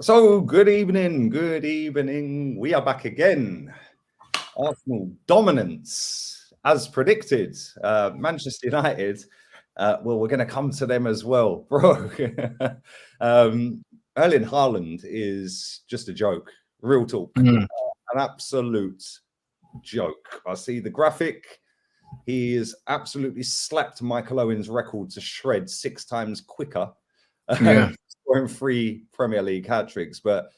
So, good evening, good evening. We are back again. Arsenal dominance, as predicted. Manchester United, well, we're going to come to them as well, bro. Erling Haaland is just a joke, real talk, an absolute joke. I see the graphic. He has absolutely slapped Michael Owen's record to shreds 6 times quicker. Scoring 3 Premier League hat tricks, but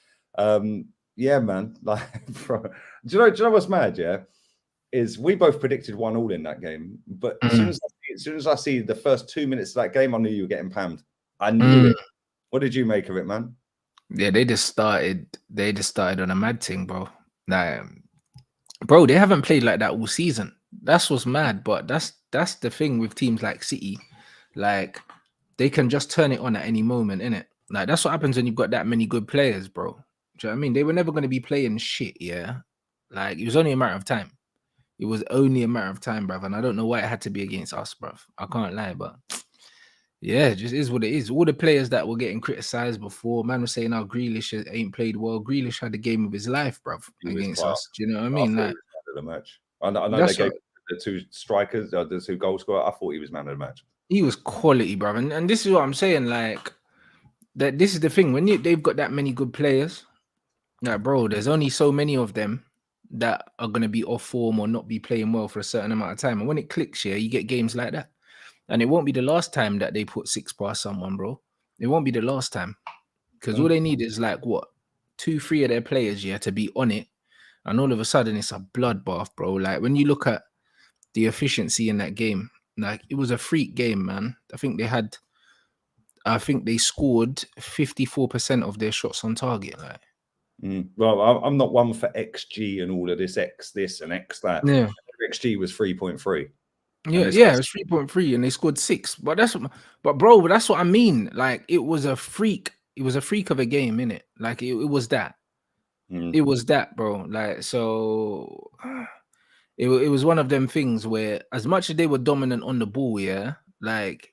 yeah, man. Like, bro, do you know what's mad? Yeah, is we both predicted 1-1 in that game, but as soon as I see the first 2 minutes of that game, I knew you were getting pammed. I knew it. What did you make of it, man? Yeah, they just started on a mad thing, bro. Like, bro, they haven't played like that all season. That's what's mad, but that's the thing with teams like City. Like, they can just turn it on at any moment, innit? Like, that's what happens when you've got that many good players, bro. Do you know what I mean? They were never going to be playing shit, yeah? Like, it was only a matter of time. It was only a matter of time, bruv. And I don't know why it had to be against us, bruv. I can't lie, but yeah, it just is what it is. All the players that were getting criticised before, man was saying, "Oh, Grealish ain't played well." Grealish had the game of his life, bruv, against us. Do you know what I mean? Like, the match. I know they gave the 2 strikers, the 2 goal scorers. I thought he was man of the match. He was quality, bruv. And this is what I'm saying. Like, that this is the thing. When they've got that many good players, like, bro, there's only so many of them that are going to be off form or not be playing well for a certain amount of time. And when it clicks, yeah, you get games like that. And it won't be the last time that they put 6 past someone, bro. It won't be the last time. Because all they need is like, what, 2-3 of their players, yeah, to be on it. And all of a sudden, it's a bloodbath, bro. Like, when you look at the efficiency in that game, like, it was a freak game, man. I think they scored 54% of their shots on target. Like, well, I'm not one for XG and all of this and X that. Yeah. XG was 3.3. Yeah, it was 3.3 and they scored 6. But that's what I mean. Like, it was a freak. It was a freak of a game, innit? Like, it was that. It was that, bro. Like, so it was one of them things where, as much as they were dominant on the ball, yeah, like,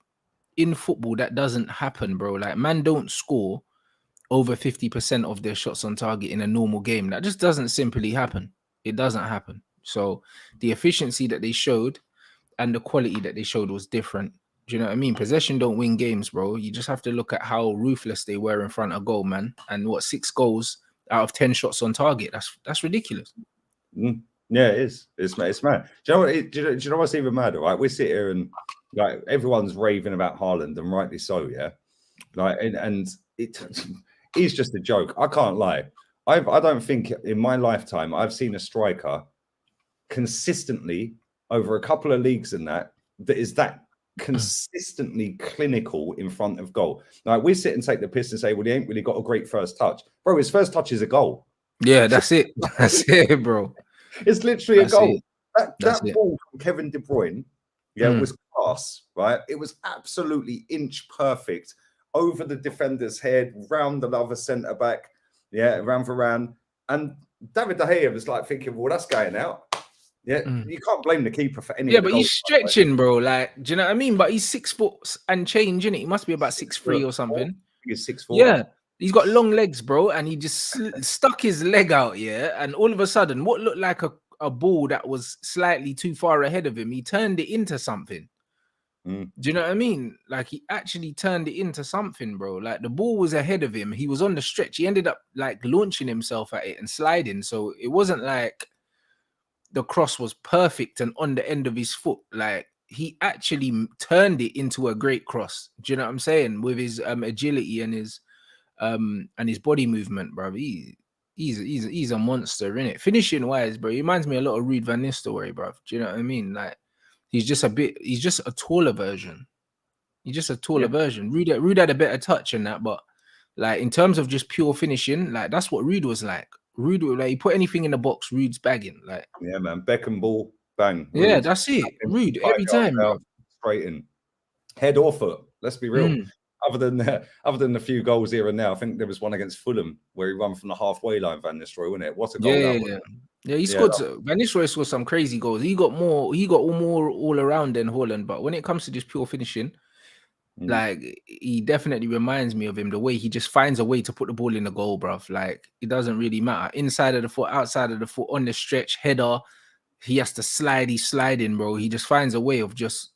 in football, that doesn't happen, bro. Like, man don't score over 50% of their shots on target in a normal game. That just doesn't simply happen. It doesn't happen. So the efficiency that they showed and the quality that they showed was different. Do you know what I mean? Possession don't win games, bro. You just have to look at how ruthless they were in front of goal, man. And what, 6 goals out of 10 shots on target? That's ridiculous. Yeah, it is. It's mad. Do you know what's even madder? Right, we sit here and like everyone's raving about Haaland, and rightly so. Yeah, like and he's just a joke. I can't lie. I don't think in my lifetime I've seen a striker consistently over a couple of leagues in that is that consistently clinical in front of goal. Like, we sit and take the piss and say, well, he ain't really got a great first touch. Bro, his first touch is a goal. Yeah, that's it. That's it, bro. It's literally a goal. That ball from Kevin De Bruyne, was class, right? It was absolutely inch perfect over the defender's head, round the other centre back, round for round. And David De Gea was like thinking, well, that's going out. Yeah, you can't blame the keeper for any. Yeah, but he's stretching, bro. Like, do you know what I mean? But he's 6 foot and change, innit? He must be about 6'3" or something. He's 6'4". Yeah, he's got long legs, bro, and he just stuck his leg out, and all of a sudden, what looked like a ball that was slightly too far ahead of him, he turned it into something. Do you know what I mean? Like, he actually turned it into something, bro. Like, the ball was ahead of him. He was on the stretch. He ended up like launching himself at it and sliding. So it wasn't like the cross was perfect and on the end of his foot. Like, he actually turned it into a great cross. Do you know what I'm saying? With his agility and his body movement, bro. He's a monster, innit? Finishing wise, bro. He reminds me a lot of Ruud van Nistelrooy, bro. Do you know what I mean? Like, he's just a taller version. He's just a taller version. Ruud had a better touch in that, but like, in terms of just pure finishing, like, that's what Ruud was like. Ruud, like, he put anything in the box, Ruud's bagging. Like, yeah, man, Beckham ball, bang. Ruud. Yeah, that's it. Ruud every time, bro. Straight in, head or foot. Let's be real. Other than a few goals here and there, I think there was one against Fulham where he ran from the halfway line. Van Nistelrooy, wasn't it? What a goal! Yeah, he scored. Van Nistelrooy scored some crazy goals. He got more all around than Haaland. But when it comes to just pure finishing, Like, he definitely reminds me of him. The way he just finds a way to put the ball in the goal, bruv. Like, it doesn't really matter. Inside of the foot, outside of the foot, on the stretch, header. He has to slide. He's sliding, bro. He just finds a way of just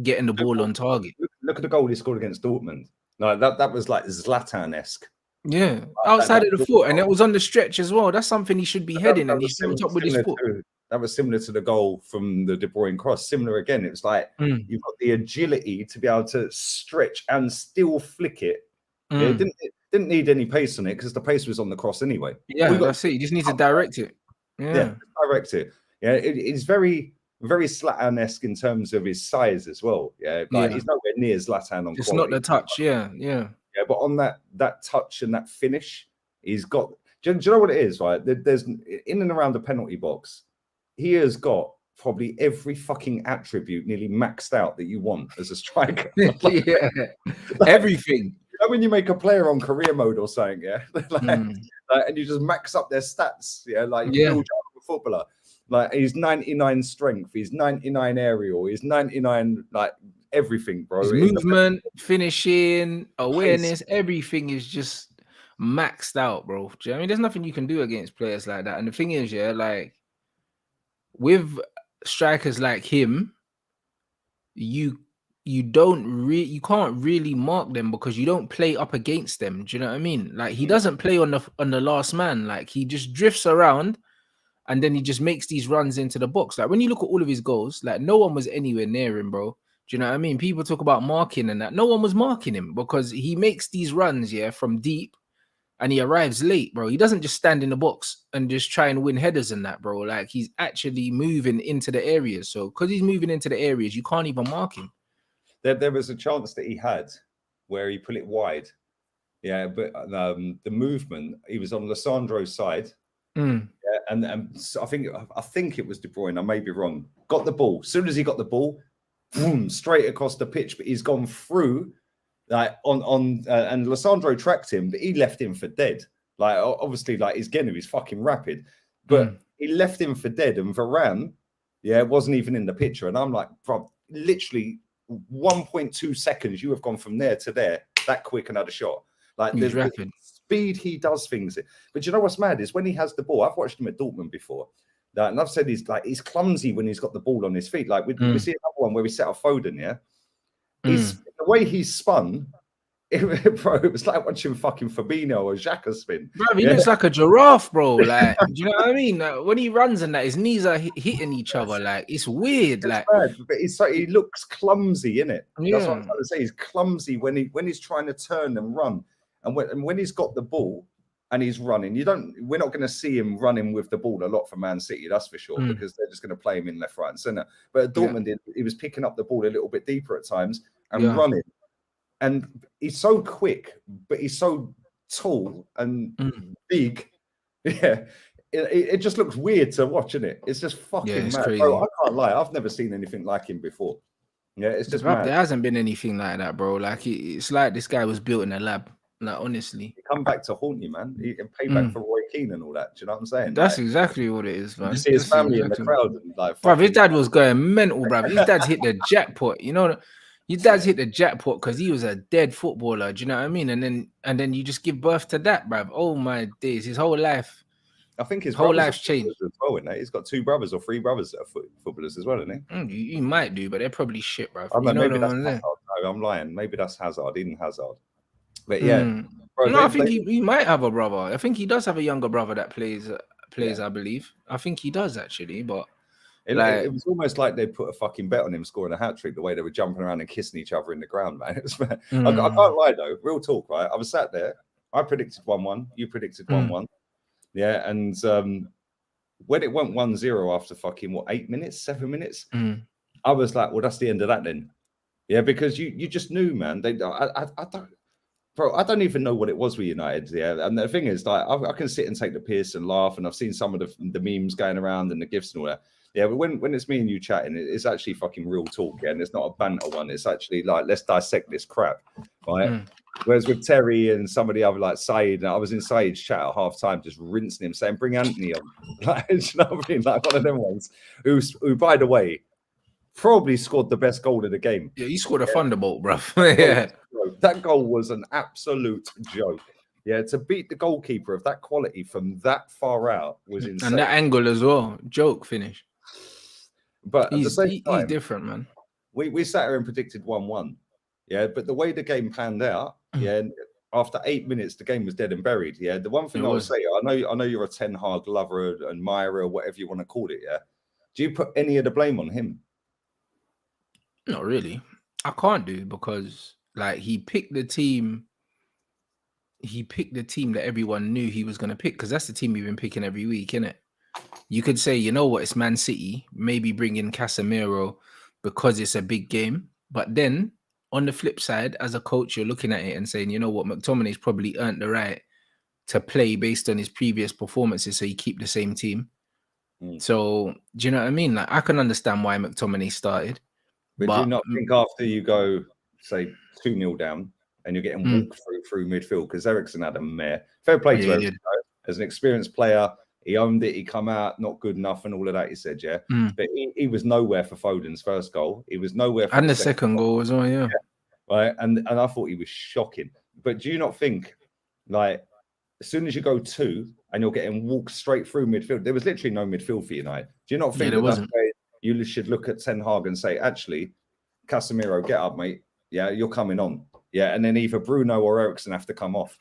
getting the ball on target. Look at the goal he scored against Dortmund. Like that was like Zlatan-esque. Yeah, outside of the foot, and it was on the stretch as well. That's something he should be heading, and he jumped up with his foot. That was similar to the goal from the De Bruyne cross. Similar again. It was like you've got the agility to be able to stretch and still flick it. Yeah, it didn't need any pace on it because the pace was on the cross anyway. Yeah, that's it. You just need to direct it. Yeah, direct it. Yeah, it's very, very Zlatan-esque in terms of his size as well. Yeah, like he's nowhere near Zlatan on. It's not the touch. Yeah. But on that touch and that finish, he's got. Do you know what it is? Right, there's in and around the penalty box. He has got probably every fucking attribute nearly maxed out that you want as a striker. Everything. You know when you make a player on career mode or something, and you just max up their stats, a footballer. Like he's 99 strength, he's 99 aerial, he's 99 like everything, bro. His movement, finishing, awareness, everything is just maxed out, bro. Do you know what I mean? There's nothing you can do against players like that. And the thing is, like with strikers like him, you can't really mark them because you don't play up against them. Do you know what I mean? Like he doesn't play on the last man. Like he just drifts around and then he just makes these runs into the box. Like when you look at all of his goals, like no one was anywhere near him, bro. Do you know what I mean? People talk about marking and that. No one was marking him because he makes these runs, from deep. And he arrives late, bro. He doesn't just stand in the box and just try and win headers and that, bro. Like, he's actually moving into the areas. So, because he's moving into the areas, you can't even mark him. There was a chance that he had where he put it wide. Yeah, but the movement, he was on Lissandro's side. Yeah, and so I think it was De Bruyne. I may be wrong. Got the ball. As soon as he got the ball, boom, straight across the pitch. But he's gone through... and Lissandro tracked him, but he left him for dead. Like obviously, like he's fucking rapid, but he left him for dead. And Varane, wasn't even in the picture. And I'm like, bro, literally 1.2 seconds, you have gone from there to there that quick. Another shot, like there's rapid speed. He does things, but you know what's mad is when he has the ball. I've watched him at Dortmund before, and I've said he's clumsy when he's got the ball on his feet. Like we see another one where we set off Foden, the way he spun, it was like watching fucking Fabinho or Xhaka spin. Bro, he looks like a giraffe, bro. Like, do you know what I mean? Like, when he runs and that, his knees are hitting each other. Like, it's weird. Like, bad, but he looks clumsy, innit? That's what I'm trying to say. He's clumsy when he's trying to turn and run, and when he's got the ball and he's running. We're not going to see him running with the ball a lot for Man City, that's for sure, because they're just going to play him in left, right, and centre. But at Dortmund, he was picking up the ball a little bit deeper at times and running. And he's so quick, but he's so tall and big. Yeah, it just looks weird to watch, isn't it? It's just fucking mad. Bro, I can't lie. I've never seen anything like him before. Yeah, it's just mad. There hasn't been anything like that, bro. Like it's like this guy was built in a lab. Like honestly, he come back to haunt you, man. He can pay back for Roy Keane and all that. Do you know what I'm saying? That's exactly what it is, man. You see his family in the crowd, and like, bro, his dad was going mental, bro. His dad's hit the jackpot. You know, his dad's hit the jackpot because he was a dead footballer. Do you know what I mean? And then you just give birth to that, bro. Oh my days, his whole life. I think his whole life's changed as well, isn't it? He's got 2 brothers or 3 brothers that are footballers as well, isn't he? You might do, but they're probably shit, bro. I know, maybe that's Hazard. No, I'm lying. Maybe that's Hazard, Eden Hazard. But yeah, bro, no, I think he might have a brother. I think he does have a younger brother that plays. I believe. I think he does actually, but it was almost like they put a fucking bet on him scoring a hat trick. The way they were jumping around and kissing each other in the ground, man. It was, I can't lie though. Real talk, right? I was sat there. I predicted 1-1. You predicted 1-1. Yeah, and when it went 1-0 after fucking 8 minutes, 7 minutes, I was like, well, that's the end of that then. Yeah, because you just knew, man. I don't even know what it was with United. Yeah, and the thing is, like, I can sit and take the piss and laugh, and I've seen some of the memes going around and the gifs and all that. Yeah, but when it's me and you chatting, it's actually fucking real talk, and it's not a banter one. It's actually like, let's dissect this crap, right? Whereas with Terry and some of the other, like Saeed, I was in Saeed's chat at half time, just rinsing him, saying, "Bring Anthony on." Like, you know what I mean? Like one of them ones who, by the way, probably scored the best goal of the game. Yeah, he scored a thunderbolt, bro. Yeah, that goal was an absolute joke. Yeah, to beat the goalkeeper of that quality from that far out was insane. And that angle as well, joke finish. But at the same time, he's different, man. We sat here and predicted 1-1. Yeah, but the way the game panned out, yeah, after 8 minutes, the game was dead and buried. Yeah, the one thing I would say, I know you're a Ten Hag lover, admirer, whatever you want to call it. Yeah, do you put any of the blame on him? Not really. I can't do, because like he picked the team that everyone knew he was going to pick, because that's the team we've been picking every week, innit? You could say, you know what, it's Man City, maybe bring in Casemiro because it's a big game. But then on the flip side, as a coach, you're looking at it and saying, you know what, McTominay's probably earned the right to play based on his previous performances, so you keep the same team. So do you know what I mean? Like, I can understand why McTominay started. But do you not think after you go, say, 2-0 down and you're getting walked through midfield, because Eriksen had a mare. Fair play to Eriksen, as an experienced player. He owned it. He come out not good enough and all of that. He said, yeah, but he was nowhere for Foden's first goal. He was nowhere for the second goal as well. Yeah, right. And I thought he was shocking. But do you not think, like, as soon as you go 2 and you're getting walked straight through midfield, there was literally no midfield for United. Do you not think that's where you should look at Ten Hag and say, actually, Casemiro, get up, mate. Yeah, you're coming on. Yeah, and then either Bruno or Eriksen have to come off.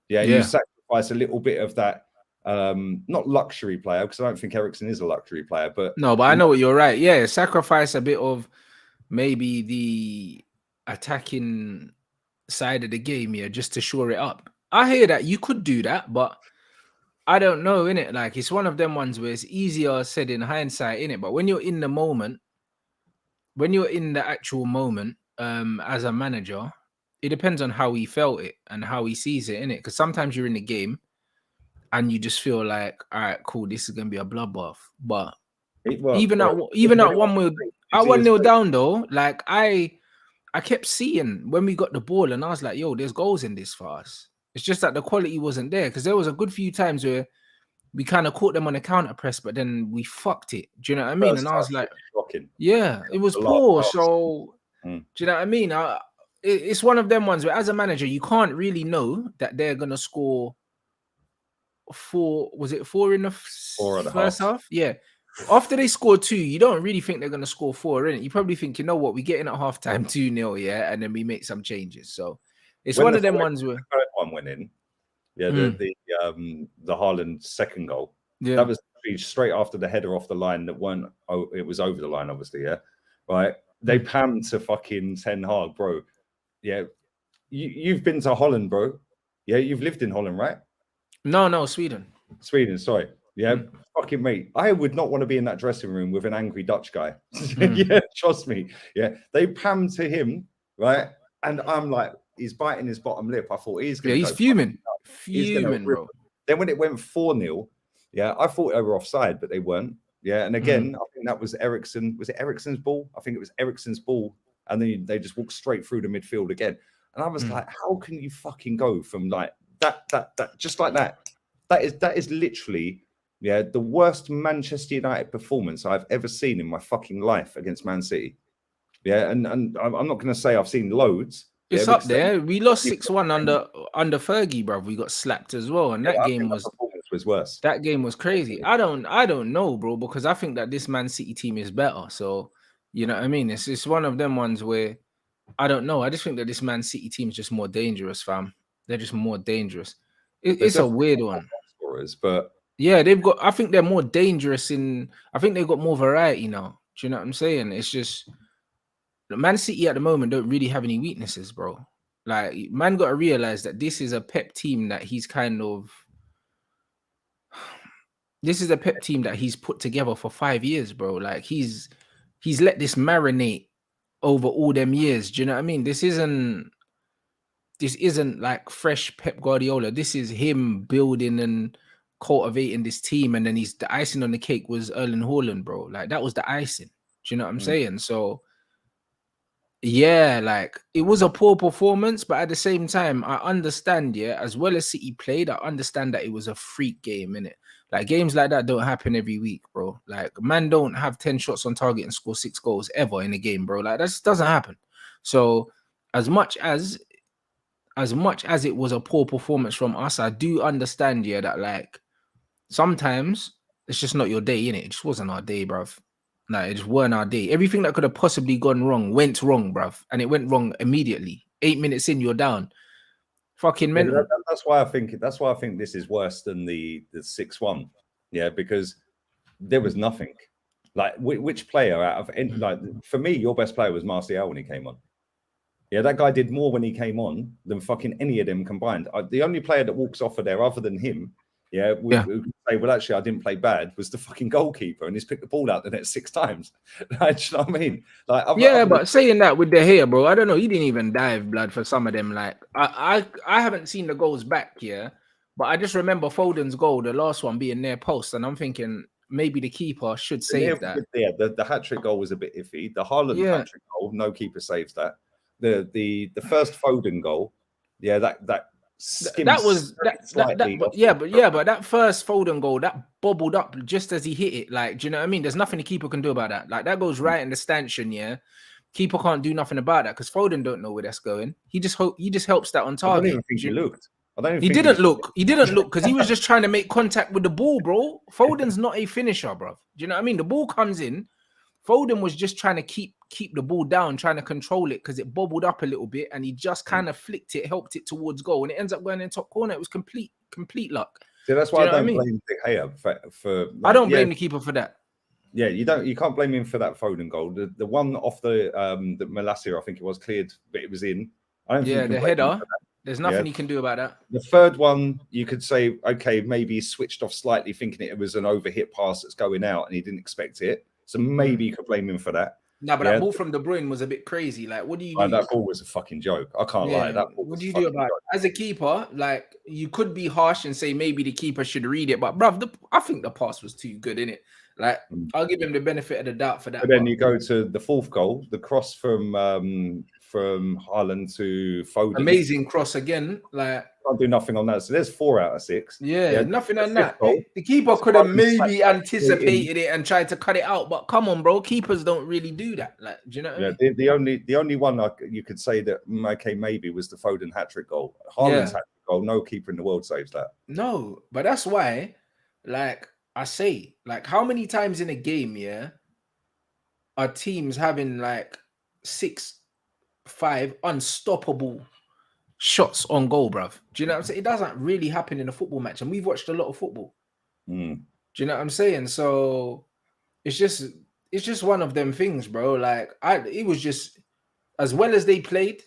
Yeah, you sacrifice a little bit of that. Not luxury player, because I don't think Eriksen is a luxury player, but no, but I know what you're right. Yeah, sacrifice a bit of maybe the attacking side of the game, yeah, just to shore it up. I hear that you could do that, but I don't know, innit? Like, it's one of them ones where it's easier said in hindsight, innit? But when you're in the moment, when you're in the actual moment, as a manager, it depends on how he felt it and how he sees it, innit? Because sometimes you're in the game and you just feel like, all right, cool, this is gonna be a bloodbath. But even at 1-0 down though, like I kept seeing when we got the ball, and I was like, yo, there's goals in this for us. It's just that the quality wasn't there, because there was a good few times where we kind of caught them on a counter press, but then we fucked it. Do you know what I mean? And I was like, yeah, it was poor. So do you know what I mean? It's one of them ones where, as a manager, you can't really know that they're gonna score 4. Was it 4 in the first half? Yeah. After they score 2, you don't really think they're gonna score 4, innit? You probably think, you know what, we get in at halftime 2-0, yeah, and then we make some changes. So it's one of them ones where the third one went in. Yeah, the Haaland second goal. Yeah, that was straight after the header off the line that weren't. Oh, it was over the line, obviously. Yeah, right. They pammed to fucking Ten Hag, bro. Yeah, you've been to Holland, bro. Yeah, you've lived in Holland, right? No, Sweden. Sweden, sorry. Yeah, fucking mate. I would not want to be in that dressing room with an angry Dutch guy. Yeah, trust me. Yeah, they pammed to him, right? And I'm like, he's biting his bottom lip. I thought he's going to he's fuming. Fuming, bro. Then when it went 4-0, yeah, I thought they were offside, but they weren't. Yeah, and again, I think that was Eriksen. Was it Eriksen's ball? I think it was Eriksen's ball. And then they just walked straight through the midfield again. And I was like, how can you fucking go from like that, just like that? That is literally, yeah, the worst Manchester United performance I've ever seen in my fucking life against Man City. Yeah, and I'm not going to say I've seen loads. It's up there. We lost 6-1 under Fergie, bro. We got slapped as well, and that game was worse. That game was crazy. I don't know, bro, because I think that this Man City team is better. So you know what I mean? It's one of them ones where I don't know. I just think that this Man City team is just more dangerous, fam. They're just more dangerous. It's a weird one. But yeah, they've got. I think they're more dangerous I think they've got more variety now. Do you know what I'm saying? It's just Man City at the moment don't really have any weaknesses, bro. Like, man, got to realize that this is a Pep team that he's kind of. This is a Pep team that he's put together for 5 years, bro. Like he's let this marinate over all them years. Do you know what I mean? This isn't like fresh Pep Guardiola. This is him building and cultivating this team, and then the icing on the cake was Erling Haaland, bro. Like that was the icing. Do you know what I'm saying? So Yeah, like it was a poor performance, but at the same time, I understand, yeah, as well as City played, I understand that it was a freak game, innit? Like games like that don't happen every week, bro. Like man don't have 10 shots on target and score 6 goals ever in a game, bro. Like that just doesn't happen. So as much as it was a poor performance from us, I do understand, yeah, that like sometimes it's just not your day, innit? It just wasn't our day, bruv. No, it just weren't our day. Everything that could have possibly gone wrong went wrong, bruv. And it went wrong immediately. 8 minutes in, you're down. Fucking mental. Yeah, that's why I think this is worse than the 6-1. Yeah, because there was nothing. Like which player out of any, like for me, your best player was Martial when he came on. Yeah, that guy did more when he came on than fucking any of them combined. The only player that walks off of there other than him, we could say, well, actually, I didn't play bad, was the fucking goalkeeper, and he's picked the ball out the net 6 times. Like, do you know what I mean? Like, but saying that with the hair, bro, I don't know. He didn't even dive, blood, for some of them. Like, I haven't seen the goals back, yeah, but I just remember Foden's goal, the last one, being near post, and I'm thinking maybe the keeper should save that. Yeah, the hat-trick goal was a bit iffy. The Haaland hat-trick goal, no keeper saves that. The first Foden goal, yeah, that was but that first Foden goal, that bobbled up just as he hit it. Like, do you know what I mean? There's nothing the keeper can do about that. Like, that goes right in the stanchion, yeah. Keeper can't do nothing about that because Foden don't know where that's going. He just helps that on target. I don't even think he looked. He didn't look because he was just trying to make contact with the ball, bro. Foden's not a finisher, bro. Do you know what I mean? The ball comes in. Foden was just trying to keep the ball down, trying to control it because it bobbled up a little bit, and he just kind of flicked it, helped it towards goal, and it ends up going in top corner. It was complete luck. So that's why I don't blame De Gea for like, I don't blame the keeper for that. Yeah, you can't blame him for that Foden goal. The one off the Malacia, I think it was cleared, but it was in. I don't think the header. There's nothing he can do about that. The third one, you could say, okay, maybe he switched off slightly, thinking it was an overhit pass that's going out, and he didn't expect it. So maybe you could blame him for that. No, but that ball from De Bruyne was a bit crazy. Like, what do you do? That ball was a fucking joke. I can't lie. That ball what do you do about it? As a keeper, like, you could be harsh and say maybe the keeper should read it, but bruv, I think the pass was too good, innit? Like, I'll give him the benefit of the doubt for that. But then you go to the fourth goal, the cross from Haaland to Foden. Amazing cross again. Like, can't do nothing on that. So there's 4 out of 6. Yeah, nothing on that. The keeper could have maybe anticipated it and tried to cut it out, but come on, bro. Keepers don't really do that. Like, do you know what I mean? The only one you could say that okay, maybe was the Foden hat-trick goal. Haaland's hat-trick goal, no keeper in the world saves that. No, but that's why, like I say, like, how many times in a game, are teams having like 6-5 unstoppable shots on goal, bruv? Do you know what I'm saying? It doesn't really happen in a football match, and we've watched a lot of football. Do you know what I'm saying? So it's just one of them things, bro. Like, it was just, as well as they played,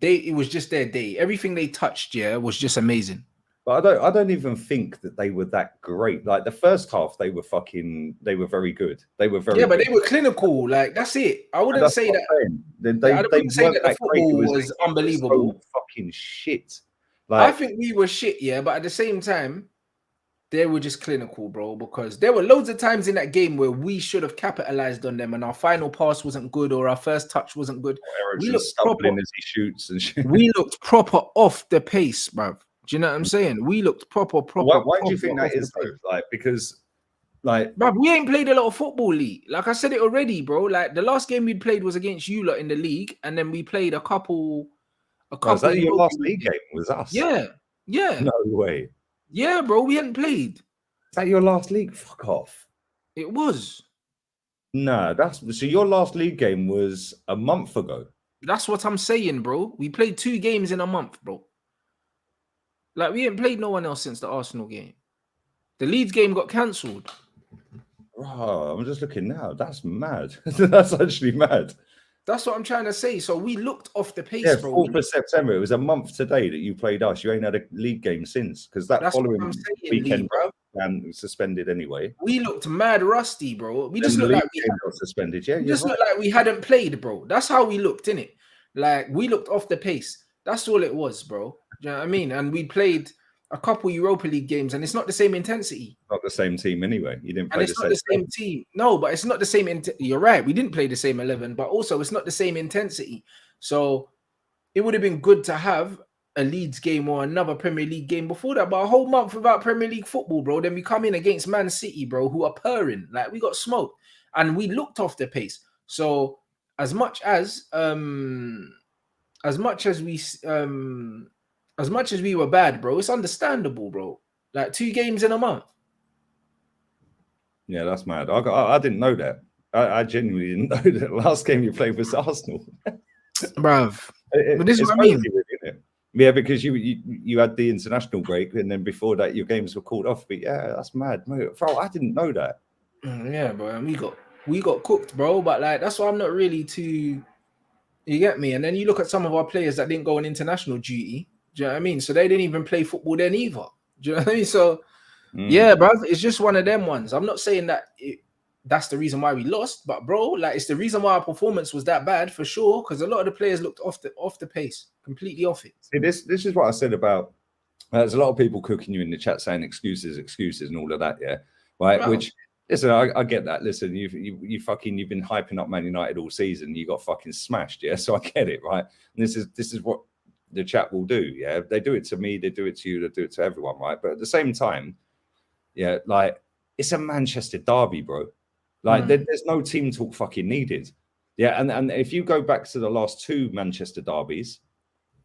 it was just their day. Everything they touched, was just amazing. But I don't even think that they were that great. Like, the first half, they were very good. They were very but they were clinical. Like, that's it. I wouldn't say that. They wouldn't say that the football was unbelievable. So fucking shit. Like, I think we were shit, but at the same time, they were just clinical, bro. Because there were loads of times in that game where we should have capitalized on them, and our final pass wasn't good, or our first touch wasn't good. We looked proper as he shoots and shit. We looked proper off the pace, bro. Do you know what I'm saying? We looked proper. Why do you think that is, though? Like, because, like, bro, we ain't played a lot of football, Lee. Like I said it already, bro. Like, the last game we played was against you lot in the league, and then we played a couple. Was that your last league game? Was us? Yeah. No way. Yeah, bro. We hadn't played. Is that your last league? Fuck off. It was. No, so your last league game was a month ago. That's what I'm saying, bro. We played 2 games in a month, bro. Like, we ain't played no one else since the Arsenal game. The Leeds game got cancelled. Oh, I'm just looking now. That's mad. That's actually mad. That's what I'm trying to say. So we looked off the pace, bro. 4th of September. It was a month today that you played us. You ain't had a league game since, because that's following weekend, bro, and suspended anyway. We looked mad rusty, bro. We just looked like we got suspended. Yeah, looked like we hadn't played, bro. That's how we looked, innit? Like, we looked off the pace. That's all it was, bro. Do you know what I mean? And we played a couple Europa League games, and it's not the same intensity. Not the same team anyway. You didn't play And it's not the same team. No, but it's not the same. You're right. We didn't play the same 11, but also it's not the same intensity. So it would have been good to have a Leeds game or another Premier League game before that. But a whole month without Premier League football, bro. Then we come in against Man City, bro, who are purring. Like, we got smoked. And we looked off the pace. So as much as we were bad, bro, it's understandable, bro. Like 2 games in a month. Yeah, that's mad. I didn't know that. I genuinely didn't know that. Last game you played was Arsenal, bruv. But this is what I mean. Really, yeah, because you had the international break, and then before that your games were called off. But yeah, that's mad, bro. I didn't know that. Yeah, bro. And we got cooked, bro. But like, that's why I'm not really too. You get me? And then you look at some of our players that didn't go on international duty. Do you know what I mean? So they didn't even play football then either. Do you know what I mean? So yeah, bro, it's just one of them ones. I'm not saying that that's the reason why we lost, but bro, like, it's the reason why our performance was that bad for sure. Because a lot of the players looked off the pace, completely off it. See, this is what I said about. There's a lot of people cooking you in the chat saying excuses, and all of that. Yeah, right. Bro. Which, listen, I get that. Listen, you've been hyping up Man United all season. You got fucking smashed. Yeah, so I get it, right? And this is what the chat will do. Yeah, they do it to me, they do it to you, they do it to everyone, right? But at the same time, yeah, like, it's a Manchester derby, bro. Like, there's no team talk fucking needed. Yeah, and if you go back to the last 2 Manchester derbies,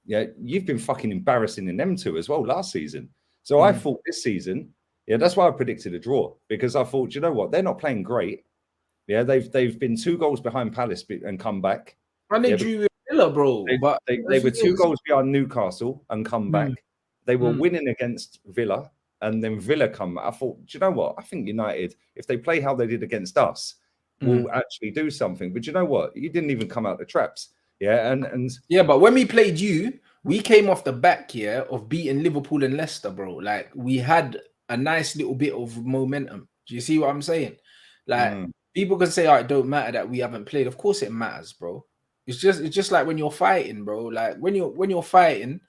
yeah, you've been fucking embarrassing in them 2 as well last season. So I thought this season, yeah, that's why I predicted a draw, because I thought, you know what, they're not playing great. Yeah, they've been 2 goals behind Palace and come back. And they drew with Villa, bro. They were 2 goals behind Newcastle and come back. They were winning against Villa, and then Villa come. I thought, do you know what? I think United, if they play how they did against us, will actually do something. But you know what? You didn't even come out the traps. Yeah, and yeah, but when we played you, we came off the back here of beating Liverpool and Leicester, bro. Like, we had a nice little bit of momentum. Do you see what I'm saying? Like, people can say, "Oh, it don't matter that we haven't played." Of course, it matters, bro. It's just like when you're fighting, bro. Like, when you're fighting,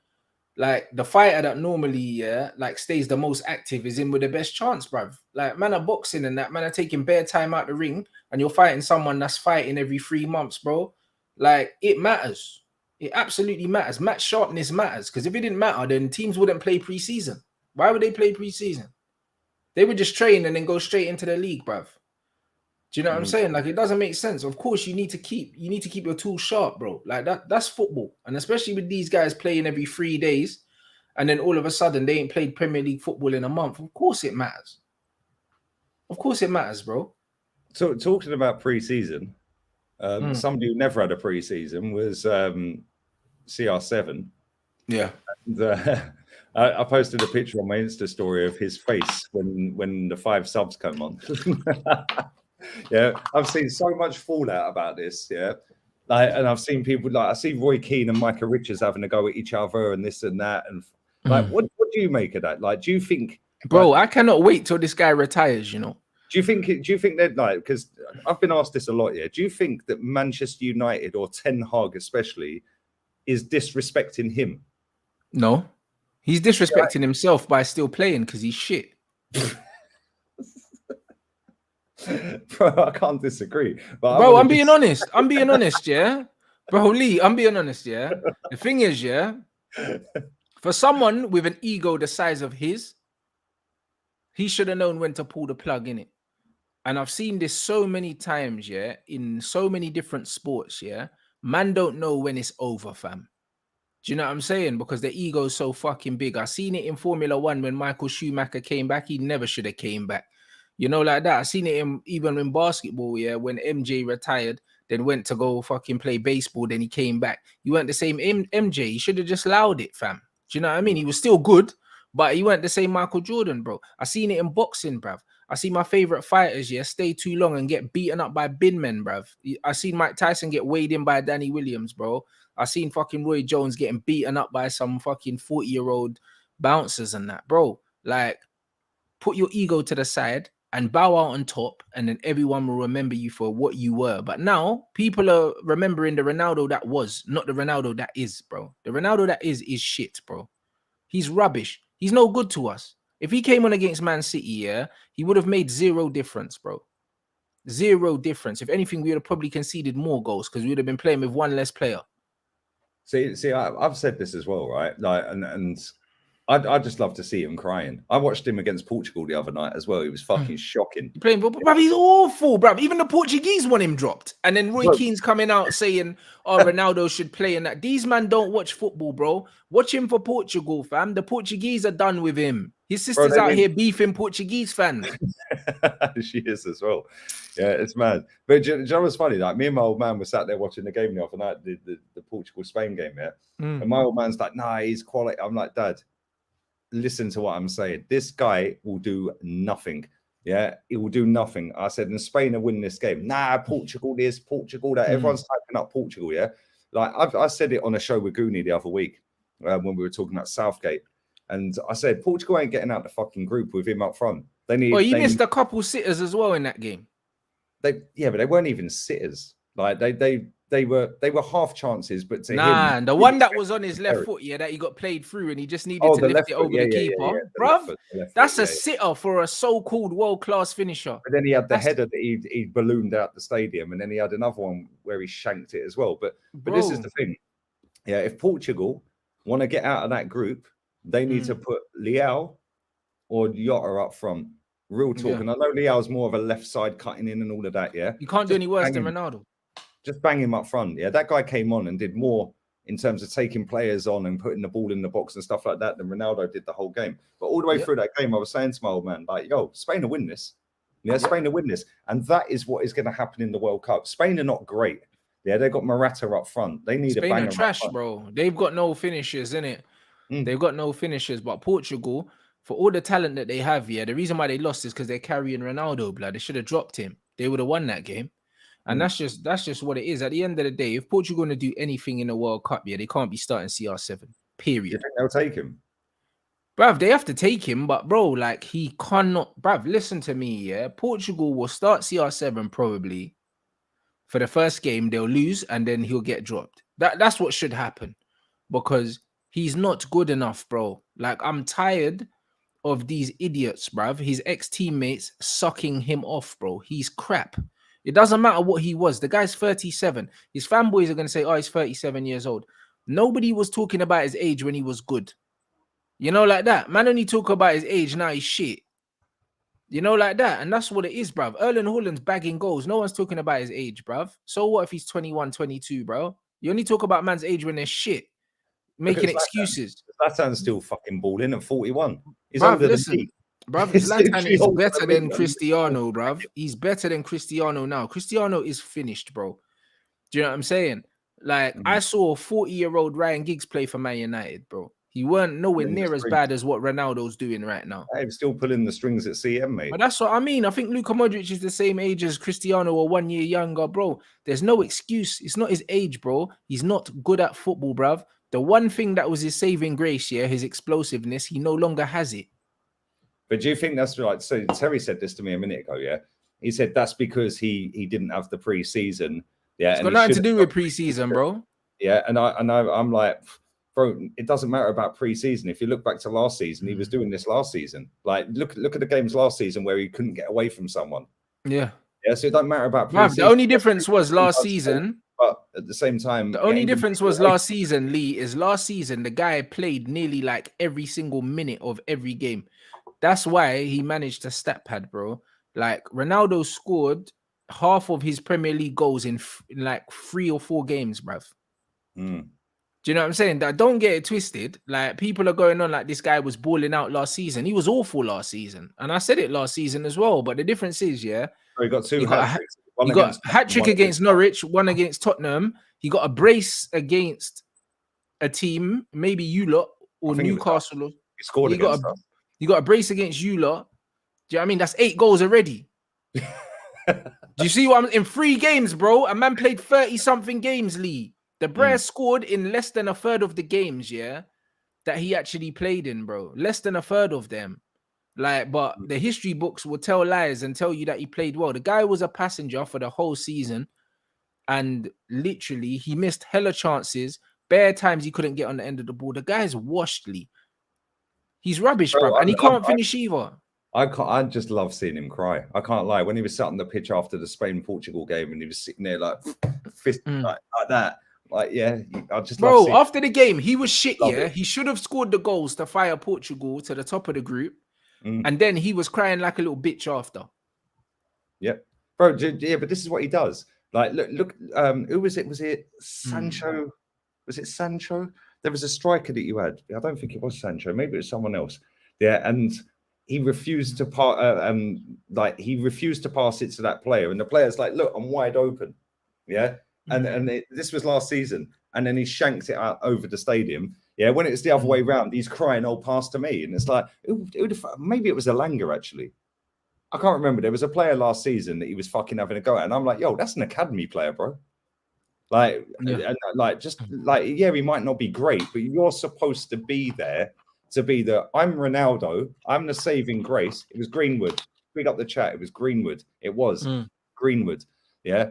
like, the fighter that normally like stays the most active is in with the best chance, bruv. Like, man are boxing and that, man are taking bare time out the ring, and you're fighting someone that's fighting every 3 months, bro. Like, it matters. It absolutely matters. Match sharpness matters, because if it didn't matter, then teams wouldn't play preseason. Why would they play preseason? They would just train and then go straight into the league, bruv. Do you know what I'm saying? Like, it doesn't make sense. Of course, you need to keep your tools sharp, bro. Like, that's football. And especially with these guys playing every 3 days, and then all of a sudden they ain't played Premier League football in a month. Of course it matters. Of course it matters, bro. So, talking about pre-season, somebody who never had a pre-season was CR7. Yeah. And, I posted a picture on my Insta story of his face when the 5 subs come on. Yeah, I've seen so much fallout about this. Yeah, and I've seen people, like, I see Roy Keane and Micah Richards having a go at each other and this and that. And like, what do you make of that? Like, do you think, bro? Like, I cannot wait till this guy retires. You know. Do you think they'd, like, because I've been asked this a lot. Yeah, do you think that Manchester United, or Ten Hag especially, is disrespecting him? No, he's disrespecting himself by still playing because he's shit. Bro, I can't disagree. But bro, I'm being honest. I'm being honest, yeah. Bro, Lee, I'm being honest, yeah. The thing is, yeah, for someone with an ego the size of his, he should have known when to pull the plug, in it. And I've seen this so many times, yeah, in so many different sports, yeah. Man don't know when it's over, fam. Do you know what I'm saying? Because the ego is so fucking big. I seen it in Formula 1 when Michael Schumacher came back. He never should have came back. You know, like that. I seen it even in basketball, yeah, when MJ retired, then went to go fucking play baseball, then he came back. You weren't the same MJ. He should have just allowed it, fam. Do you know what I mean? He was still good, but he weren't the same Michael Jordan, bro. I seen it in boxing, bruv. I see my favorite fighters, yeah, stay too long and get beaten up by bin men, bruv. I seen Mike Tyson get weighed in by Danny Williams, bro. I seen fucking Roy Jones getting beaten up by some fucking 40-year-old bouncers and that, bro. Like, put your ego to the side and bow out on top, and then everyone will remember you for what you were. But now people are remembering the Ronaldo that was, not the Ronaldo that is, bro. The Ronaldo that is shit, bro. He's rubbish. He's no good to us. If he came on against Man City, yeah, he would have made zero difference, bro. Zero difference. If anything, we would have probably conceded more goals because we would have been playing with one less player. See, I've said this as well, right? Like, and I just love to see him crying. I watched him against Portugal the other night as well. He was fucking shocking. He's playing, bruv, he's awful, bruv. Even the Portuguese want him dropped. And then Roy Keane's coming out saying, oh, Ronaldo should play in that. These man don't watch football, bro. Watch him for Portugal, fam. The Portuguese are done with him. His sister's out here beefing Portuguese fans. She is as well. Yeah, it's mad. But do you know what's funny? Like, me and my old man were sat there watching the game the other night, the Portugal-Spain game, yeah? And my old man's like, nah, he's quality. I'm like, Dad, listen to what I'm saying. This guy will do nothing. Yeah, he will do nothing. I said, and Spain are winning this game. Nah, Portugal this, Portugal that. Everyone's typing up Portugal, yeah? Like, I said it on a show with Goonie the other week when we were talking about Southgate. And I said, Portugal ain't getting out the fucking group with him up front. They need. Well, he missed a couple sitters as well in that game. But they weren't even sitters. Like they were half chances, but to him, and the one that was on his left foot, yeah, that he got played through, and he just needed to lift it over the keeper, bruv. That's a sitter for a so-called world-class finisher. But then he had the header that he ballooned out the stadium, and then he had another one where he shanked it as well. But this is the thing, yeah. If Portugal want to get out of that group, they need to put Leao or Jota up front. Real talk. And I know Leao's more of a left side cutting in and all of that, yeah. You can't do any worse than Ronaldo. Just bang him up front. Yeah, that guy came on and did more in terms of taking players on and putting the ball in the box and stuff like that than Ronaldo did the whole game. But all the way through that game, I was saying to my old man, like, yo, Spain will win this. Yeah, Spain will win this. And that is what is going to happen in the World Cup. Spain are not great. Yeah, they've got Morata up front. They need Spain a banger. Spain are trash, bro. They've got no finishers, innit? They've got no finishers. But Portugal, for all the talent that they have, yeah, the reason why they lost is because they're carrying Ronaldo, blood. They should have dropped him. They would have won that game. And that's just what it is. At the end of the day, if Portugal going to do anything in the World Cup, yeah, they can't be starting CR7. Period. You think they'll take him? Bruv, they have to take him, but bro, like he cannot. Bruv, listen to me, yeah. Portugal will start CR7 probably for the first game. They'll lose and then he'll get dropped. That's what should happen because he's not good enough, bro. Like, I'm tired of these idiots, bruv. His ex-teammates sucking him off, bro. He's crap. It doesn't matter what he was. The guy's 37. His fanboys are going to say, oh, he's 37 years old. Nobody was talking about his age when he was good. You know, like that. Man only talk about his age, now he's shit. You know, like that. And that's what it is, bruv. Erling Haaland's bagging goals. No one's talking about his age, bruv. So what if he's 21, 22, bro? You only talk about man's age when they're shit. Making excuses. Zlatan's still fucking balling at 41. He's under the peak. Bruv, Zlatan is better than Cristiano, bruv. He's better than Cristiano now. Cristiano is finished, bro. Do you know what I'm saying? Like, I saw a 40-year-old Ryan Giggs play for Man United, bro. He weren't nowhere near as bad as what Ronaldo's doing right now. I'm still pulling the strings at CM, mate. But that's what I mean. I think Luka Modric is the same age as Cristiano or 1 year younger, bro. There's no excuse. It's not his age, bro. He's not good at football, bruv. The one thing that was his saving grace, yeah, his explosiveness, he no longer has it. But do you think that's right? So Terry said this to me a minute ago, yeah? He said that's because he didn't have the pre-season. Yeah, it's got nothing to do with pre-season, bro. Yeah, and I'm like, bro, it doesn't matter about pre-season. If you look back to last season, he was doing this last season. Like, look at the games last season where he couldn't get away from someone. Yeah. Yeah, so it doesn't matter about pre-season. The only difference was last season. But at the same time, the only difference was last season, Lee, is last season, the guy played nearly like every single minute of every game. That's why he managed to stat pad, bro. Like, Ronaldo scored half of his Premier League goals in like 3 or 4 games, bruv. Do you know what I'm saying? That don't get it twisted. Like, people are going on like this guy was balling out last season. He was awful last season. And I said it last season as well. But the difference is, yeah. He got 2 hat-tricks. He got a hat-trick against Norwich, 1 against Tottenham. He got a brace against a team, maybe you lot or Newcastle. He scored against us. You got a brace against you lot. Do you know what I mean? That's 8 goals already. Do you see what I'm in 3 games, bro? A man played 30-something games, Lee. The Brer scored in less than a third of the games, yeah, that he actually played in, bro. Less than a third of them. Like, but the history books will tell lies and tell you that he played well. The guy was a passenger for the whole season. And literally, he missed hella chances. Bare times he couldn't get on the end of the ball. The guy's washed, Lee. He's rubbish, bruv, and he can't finish either. I just love seeing him cry. I can't lie. When he was sat on the pitch after the Spain-Portugal game and he was sitting there like fist like that. Like, yeah, I just bro, love after the game, he was shit, love yeah. it. He should have scored the goals to fire Portugal to the top of the group. And then he was crying like a little bitch after. Yep. Bro, yeah, but this is what he does. Like, look, who was it? Was it Sancho? Was it Sancho? There was a striker that you had. I don't think it was Sancho. Maybe it was someone else. Yeah, and he refused to he refused to pass it to that player, and the player's like, "Look, I'm wide open." Yeah, and this was last season, and then he shanked it out over the stadium. Yeah, when it's the other way round, he's crying, "Oh, pass to me," and it's like, maybe it was Elanga actually. I can't remember. There was a player last season that he was fucking having a go at, and I'm like, "Yo, that's an academy player, bro." Like, yeah, he might not be great, but you're supposed to be there to be the. I'm Ronaldo. I'm the saving grace. It was Greenwood. Read up the chat. It was Greenwood. It was Greenwood. Yeah,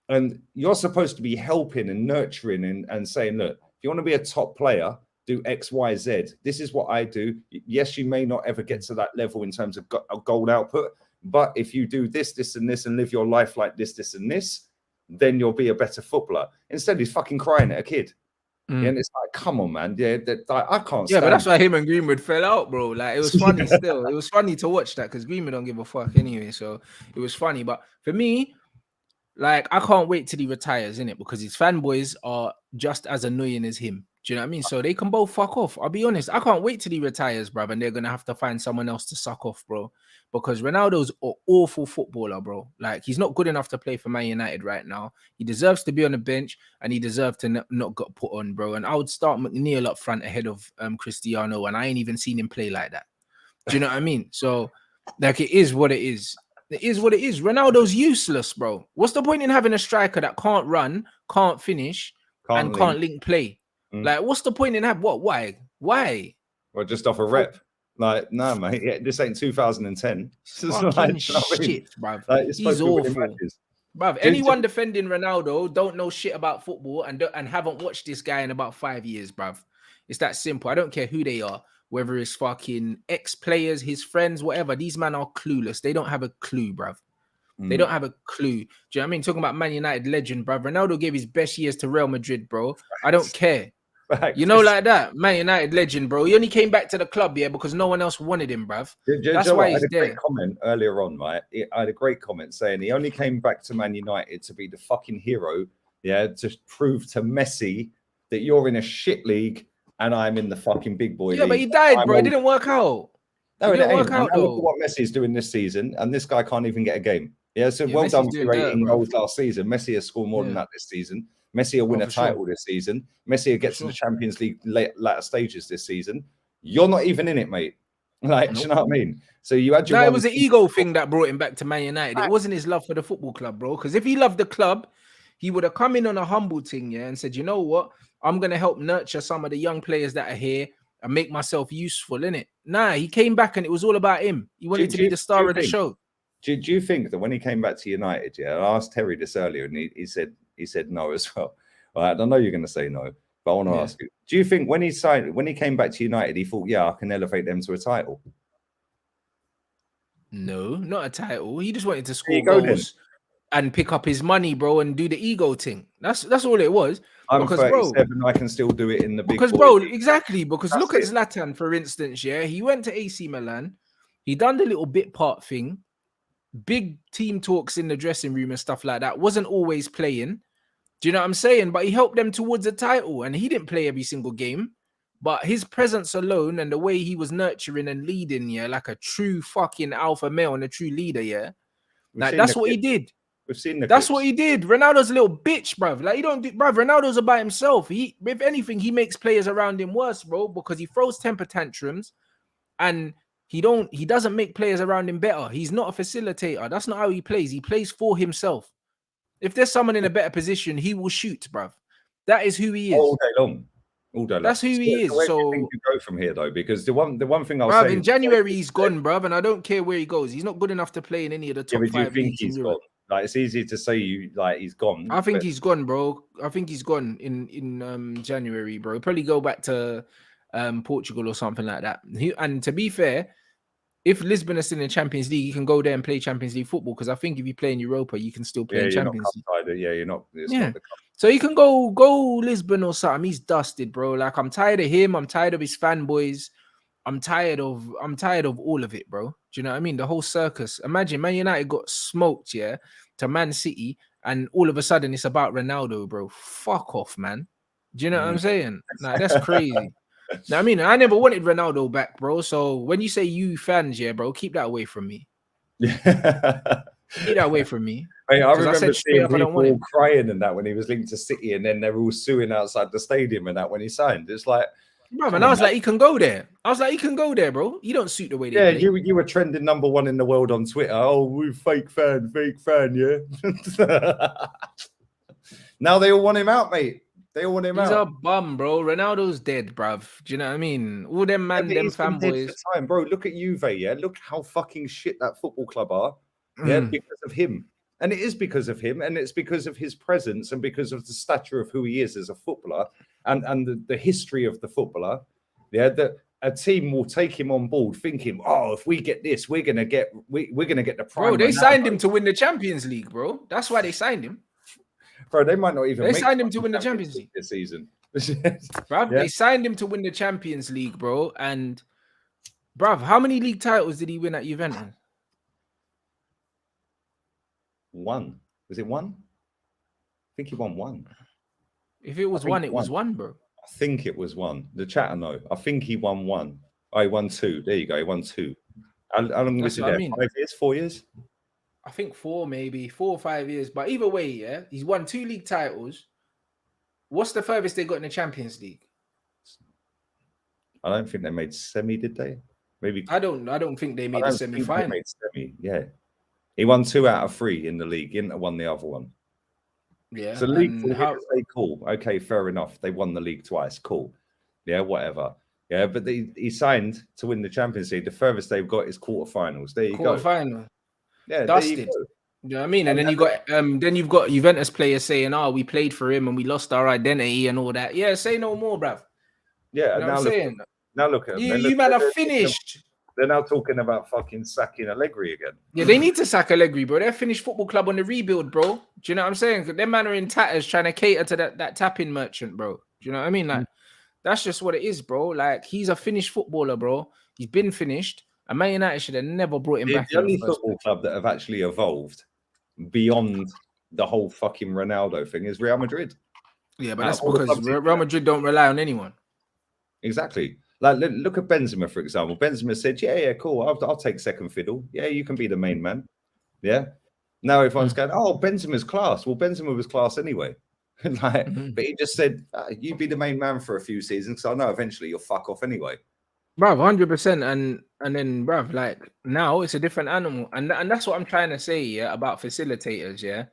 and you're supposed to be helping and nurturing and saying, look, if you want to be a top player, do X, Y, Z. This is what I do. Yes, you may not ever get to that level in terms of goal output, but if you do this, this, and this, and live your life like this, this, and this, then you'll be a better footballer. Instead, he's fucking crying at a kid. Yeah, and it's like, come on, man. Yeah, I can't. Yeah, but that's why him and Greenwood fell out, bro. Like, it was funny still. It was funny to watch that because Greenwood don't give a fuck anyway. So it was funny. But for me, like, I can't wait till he retires, innit? Because his fanboys are just as annoying as him. Do you know what I mean? So they can both fuck off. I'll be honest. I can't wait till he retires, bro. And they're going to have to find someone else to suck off, bro. Because Ronaldo's an awful footballer, bro. Like, he's not good enough to play for Man United right now. He deserves to be on the bench and he deserves to not get put on, bro. And I would start McNeil up front ahead of Cristiano. And I ain't even seen him play like that. Do you know what I mean? So, like, it is what it is. It is what it is. Ronaldo's useless, bro. What's the point in having a striker that can't run, can't finish, and can't link play? Like, what's the point in that? What? Why? Well, just off a rep. Like, no, mate. Yeah, this ain't 2010. Fucking shit, bruv. Like, he's awful. Bruv, anyone defending Ronaldo don't know shit about football and haven't watched this guy in about 5 years, bruv. It's that simple. I don't care who they are. Whether it's fucking ex-players, his friends, whatever. These men are clueless. They don't have a clue, bruv. They don't have a clue. Do you know what I mean? Talking about Man United legend, bruv. Ronaldo gave his best years to Real Madrid, bro. I don't care. You know, like that. Man United legend, bro. He only came back to the club, yeah, because no one else wanted him, bruv. That's why he's there. I had a great comment earlier on, right? I had a great comment saying he only came back to Man United to be the fucking hero, yeah, to prove to Messi that you're in a shit league and I'm in the fucking big boy league. Yeah, but he died, bro. It didn't work out. No, it didn't work out, though. Look at what Messi's doing this season, and this guy can't even get a game. Yeah, so well done for 18 goals last season. Messi has scored more than that this season. Messi will win a title this season. Messi will get to the Champions League later stages this season. You're not even in it, mate. Like, do you know what I mean? So you had your. No, it was an ego thing that brought him back to Man United. It wasn't his love for the football club, bro. Because if he loved the club, he would have come in on a humble thing, yeah, and said, you know what? I'm gonna help nurture some of the young players that are here and make myself useful, innit? Nah, he came back and it was all about him. He wanted to be the star of the show. Do you think that when he came back to United, yeah, I asked Terry this earlier, and he said no as well. All right, I know you're going to say no, but I want to ask you: do you think when he came back to United, he thought, yeah, I can elevate them to a title? No, not a title. He just wanted to score goals and pick up his money, bro, and do the ego thing. That's all it was. I'm 37. I can still do it in the big. Because, bro, exactly. Because look at Zlatan, for instance. Yeah, he went to AC Milan. He done the little bit part thing. Big team talks in the dressing room and stuff like that. Wasn't always playing. Do you know what I'm saying? But he helped them towards a title, and he didn't play every single game. But his presence alone and the way he was nurturing and leading, yeah, like a true fucking alpha male and a true leader, yeah. Like, that's what he did. We've seen the That's what he did. Ronaldo's a little bitch, bruv. Like, bruv, Ronaldo's about himself. If anything, he makes players around him worse, bro, because he throws temper tantrums and he doesn't make players around him better. He's not a facilitator. That's not how he plays. He plays for himself. If there's someone in a better position, he will shoot, bruv. That is who he is. All day long. All day long. That's who he is. Where do you think you go from here, though? Because the one thing I'll say... in January, he's gone, bruv, and I don't care where he goes. He's not good enough to play in any of the top 5 leagues in Europe. Like, it's easy to say he's gone. I think he's gone, bro. I think he's gone in January, bro. He'll probably go back to Portugal or something like that. And to be fair, if Lisbon are still in the Champions League, you can go there and play Champions League football, because I think if you play in Europa, you can still play in Champions League. Yeah, you're not. It's Yeah. not the cup. So you can go Lisbon or something. He's dusted, bro. Like, I'm tired of him. I'm tired of his fanboys. I'm tired of all of it, bro. Do you know what I mean? The whole circus. Imagine Man United got smoked, yeah, to Man City, and all of a sudden it's about Ronaldo, bro. Fuck off, man. Do you know what I'm saying? Nah, that's crazy. Now, I mean, I never wanted Ronaldo back, bro. So when you say you fans, yeah, bro, keep that away from me. Keep that away from me. Hey, I remember seeing people crying and that when he was linked to City, and then they're all suing outside the stadium and that when he signed. It's like, bro, and I was like, he can go there. I was like, he can go there, bro. You don't suit the way they play. You were trending #1 in the world on Twitter. Oh, we're fake fan, yeah. Now they all want him out, mate. They all want him out. He's a bum, bro. Ronaldo's dead, bruv. Do you know what I mean? All them them fanboys. Bro, look at Juve, yeah. Look how fucking shit that football club are. Yeah, because of him. And it is because of him, and it's because of his presence, and because of the stature of who he is as a footballer, and the history of the footballer. Yeah, that a team will take him on board, thinking, "Oh, if we get this, we're gonna get the prime." Bro, they signed him to win the Champions League, bro. That's why they signed him. Bro, they might not even. They signed him to win the Champions League this season. Bro, they signed him to win the Champions League, bro. And, bro, how many league titles did he win at Juventus? 1. Was it 1? I think he won 1. If it was 1, it was 1, bro. I think it was 1. The chatter, no. I think he won 1. Oh, he won 2. There you go. He won 2. How long was he there? 5 years? 4 years? I think 4, maybe 4 or 5 years. But either way, yeah, he's won 2 league titles. What's the furthest they got in the Champions League? I don't think they made semi, did they? Maybe. I don't think they made a semi-final. Made semi, yeah. He won 2 out of 3 in the league. Inter won the other one. Yeah. So league, cool. Okay, fair enough. They won the league twice. Cool. Yeah, whatever. Yeah, but he signed to win the Champions League. The furthest they've got is quarterfinals. There you go. Quarterfinal. Yeah, dusted. You know what I mean? And then you've got Juventus players saying, "Oh, we played for him and we lost our identity and all that." Yeah, say no more, bruv. Yeah, you know what I'm saying? Now look at them. You man are finished. They're now talking about fucking sacking Allegri again. Yeah, they need to sack Allegri, bro. They're a finished football club on the rebuild, bro. Do you know what I'm saying? Them man are in tatters trying to cater to that tapping merchant, bro. Do you know what I mean? Like, that's just what it is, bro. Like, he's a finished footballer, bro. He's been finished. And Man United should have never brought him back. The only football club that have actually evolved beyond the whole fucking Ronaldo thing is Real Madrid. Yeah, but that's because Real Madrid don't rely on anyone. Exactly. Like, look at Benzema, for example. Benzema said, yeah, cool. I'll take second fiddle. Yeah, you can be the main man. Yeah. Now everyone's going, oh, Benzema's class. Well, Benzema was class anyway. But he just said, you be the main man for a few seasons, because I know eventually you'll fuck off anyway. Bruv, 100%. And then, bruv, like, now it's a different animal. And that's what I'm trying to say, yeah, about facilitators, yeah.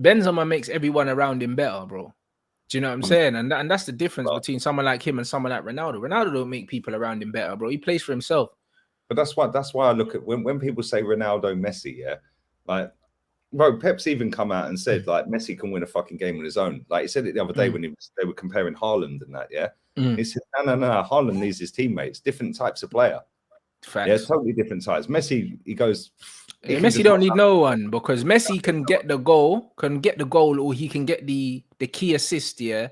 Benzema makes everyone around him better, bro. Do you know what I'm saying? And that's the difference between someone like him and someone like Ronaldo. Ronaldo don't make people around him better, bro. He plays for himself. But that's why I look at when people say Ronaldo, Messi, yeah, like, bro, Pep's even come out and said, like, Messi can win a fucking game on his own. Like, he said it the other day when they were comparing Haaland and that, yeah. He said, no, Haaland needs his teammates, different types of player. Facts. Yeah, totally different types. Messi, he goes. Messi don't need no one, because Messi can get the goal, or he can get the key assist, yeah,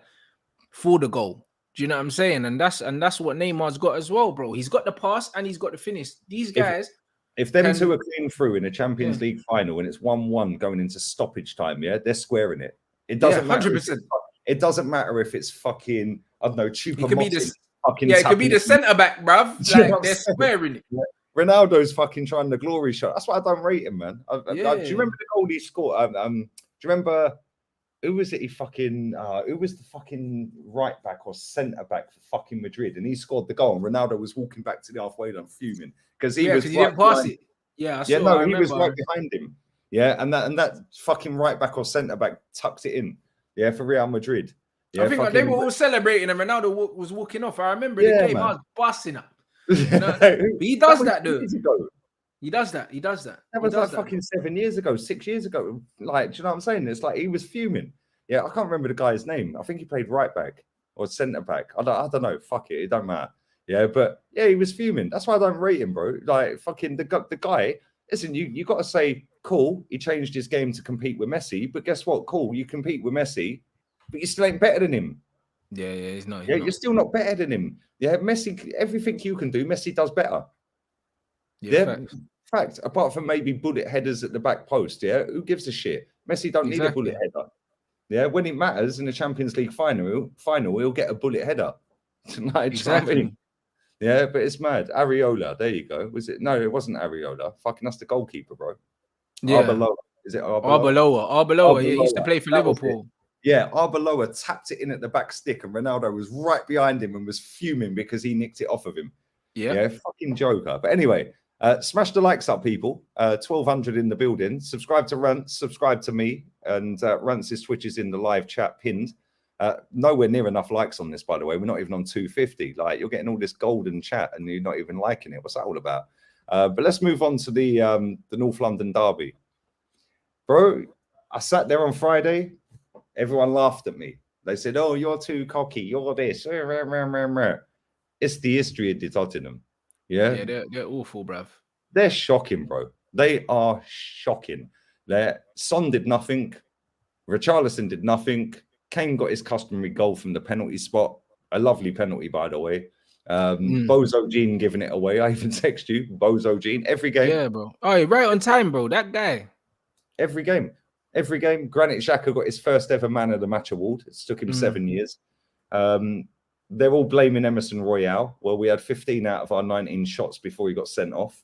for the goal. Do you know what I'm saying? And that's what Neymar's got as well, bro. He's got the pass and he's got the finish. These guys. If them two are clean through in a Champions League final and it's 1-1 going into stoppage time, yeah, they're squaring it. It doesn't matter. 100%. It doesn't matter if it's fucking, I don't know, Chupa. It could be the centre back, bruv. Like, they're squaring it. Yeah. Ronaldo's fucking trying the glory shot. That's why I don't rate him, man. Do you remember the goal he scored? Do you remember who was it? Who was the fucking right back or centre back for fucking Madrid? And he scored the goal. And Ronaldo was walking back to the halfway line fuming because he didn't pass it. Yeah, he was right behind him. Yeah, and that fucking right back or centre back tucked it in. Yeah, for Real Madrid. Yeah, I think they were all celebrating and Ronaldo was walking off. I remember the game, man. I was busting up. You know, he does that, though. He does that. That was like fucking 7 years ago, 6 years ago. Like, do you know what I'm saying? It's like he was fuming. Yeah, I can't remember the guy's name. I think he played right back or centre back. I don't know. Fuck it. It don't matter. Yeah, but yeah, he was fuming. That's why I don't rate him, bro. Like fucking the guy. Listen, you got to say, cool. He changed his game to compete with Messi, but guess what? Cool, you compete with Messi, but you still ain't better than him. Yeah, he's not. You're still not better than him. Yeah, Messi. Everything you can do, Messi does better. Yeah, fact. Apart from maybe bullet headers at the back post. Yeah, who gives a shit? Messi don't need a bullet header. Yeah, when it matters in the Champions League final, he'll get a bullet header. Like, exactly. You know, yeah, but it's mad. Areola, there you go. Was it? No, it wasn't Areola. Fucking, that's the goalkeeper, bro. Yeah. Arbeloa. Is it Arbeloa? Arbeloa. Yeah, he used to play for Liverpool. Yeah, Arbeloa tapped it in at the back stick, and Ronaldo was right behind him and was fuming because he nicked it off of him. Yeah, fucking joker. But anyway, smash the likes up, people. 1,200 in the building. Subscribe to Rants, subscribe to me, and Rants' Twitch is in the live chat pinned. Nowhere near enough likes on this, by the way. We're not even on 250. Like, you're getting all this golden chat and you're not even liking it. What's that all about? But let's move on to the North London derby. Bro, I sat there on Friday. Everyone laughed at me. They said, oh, you're too cocky. You're this. It's the history of the Tottenham. Yeah, they're awful, bruv. They're shocking, bro. They are shocking. Son did nothing. Richarlison did nothing. Kane got his customary goal from the penalty spot. A lovely penalty, by the way. Bozo Jean giving it away. I even text you, Bozo Jean. Every game. Yeah, bro. Oh, right on time, bro. That guy. Every game. Granit Xhaka got his first ever Man of the Match award. It took him 7 years. They're all blaming Emerson Royale. Well, we had 15 out of our 19 shots before he got sent off.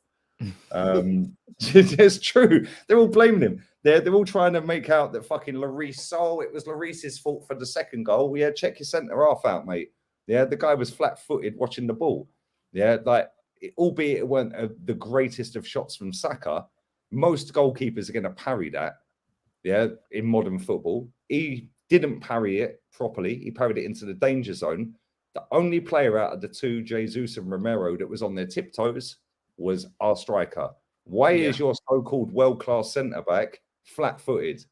It's true. They're all blaming him. They're all trying to make out that fucking Lloris, it was Lloris's fault for the second goal. Yeah, check your centre half out, mate. Yeah, the guy was flat-footed watching the ball. Yeah, like, albeit it weren't the greatest of shots from Saka, most goalkeepers are going to parry that. Yeah, in modern football. He didn't parry it properly. He parried it into the danger zone. The only player out of the two, Jesus and Romero, that was on their tiptoes was our striker. Why is your so-called world-class centre-back flat-footed?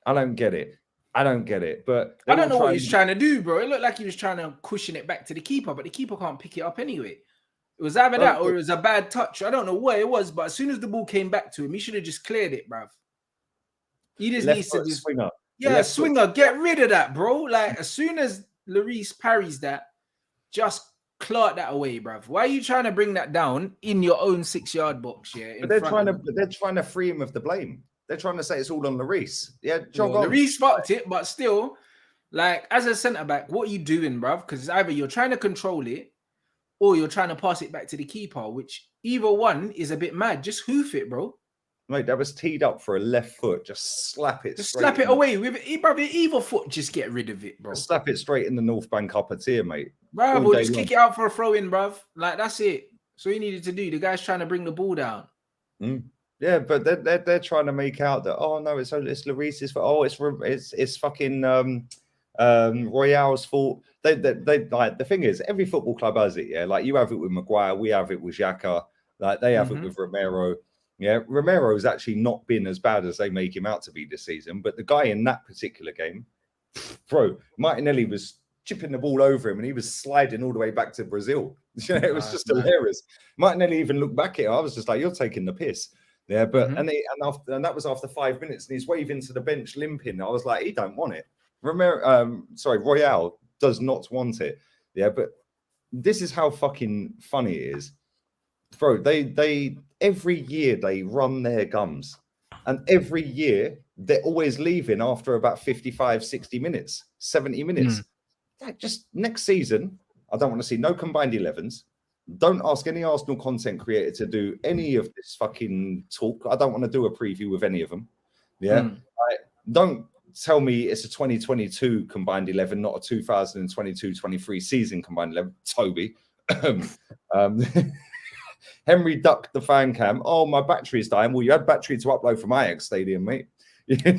I don't get it. But I don't know what he's trying to do, bro. It looked like he was trying to cushion it back to the keeper, but the keeper can't pick it up anyway. It was either that or it was a bad touch. I don't know what it was, but as soon as the ball came back to him, he should have just cleared it, bruv. He just needs to just swinger. Yeah, swinger. Get rid of that, bro. Like, as soon as Lloris parries that, just clart that away, bruv. Why are you trying to bring that down in your own 6-yard box? Yeah, but they're trying to free him of the blame. They're trying to say it's all on Lloris. Yeah, Lloris fucked it, but still, like, as a centre back, what are you doing, bruv? Because either you're trying to control it, or you're trying to pass it back to the keeper, which either one is a bit mad. Just hoof it, bro. Mate, that was teed up for a left foot. Just slap it. Just slap it away with it, brother. Either foot, just get rid of it, bro. Just slap it straight in the North Bank upper tier, mate. Bro, just kick it out for a throw in, bruv. Like, that's it. So he needed to do. The guy's trying to bring the ball down. Yeah, but they're trying to make out that no, it's Lloris's fault. It's fucking Royale's fault. They like, the thing is, every football club has it. Yeah, like, you have it with Maguire, we have it with Xhaka, like they have it with Romero. Yeah, Romero's actually not been as bad as they make him out to be this season. But the guy in that particular game, bro, Martinelli was chipping the ball over him and he was sliding all the way back to Brazil. You know, it was just hilarious. Martinelli even looked back at it. I was just like, you're taking the piss. Yeah, but and that was after 5 minutes, and he's waving to the bench limping. I was like, he don't want it. Royale does not want it. Yeah, but this is how fucking funny it is. Bro, they every year they run their gums, and every year they're always leaving after about 55, 60 minutes, 70 minutes. Like, just next season, I don't want to see no combined 11s. Don't ask any Arsenal content creator to do any of this fucking talk. I don't want to do a preview with any of them. Yeah. Don't tell me it's a 2022 combined 11, not a 2022-23 season combined 11. Toby. Henry ducked the fan cam. Oh, my battery's dying. Well, you had battery to upload from Ajax Stadium, mate. Do you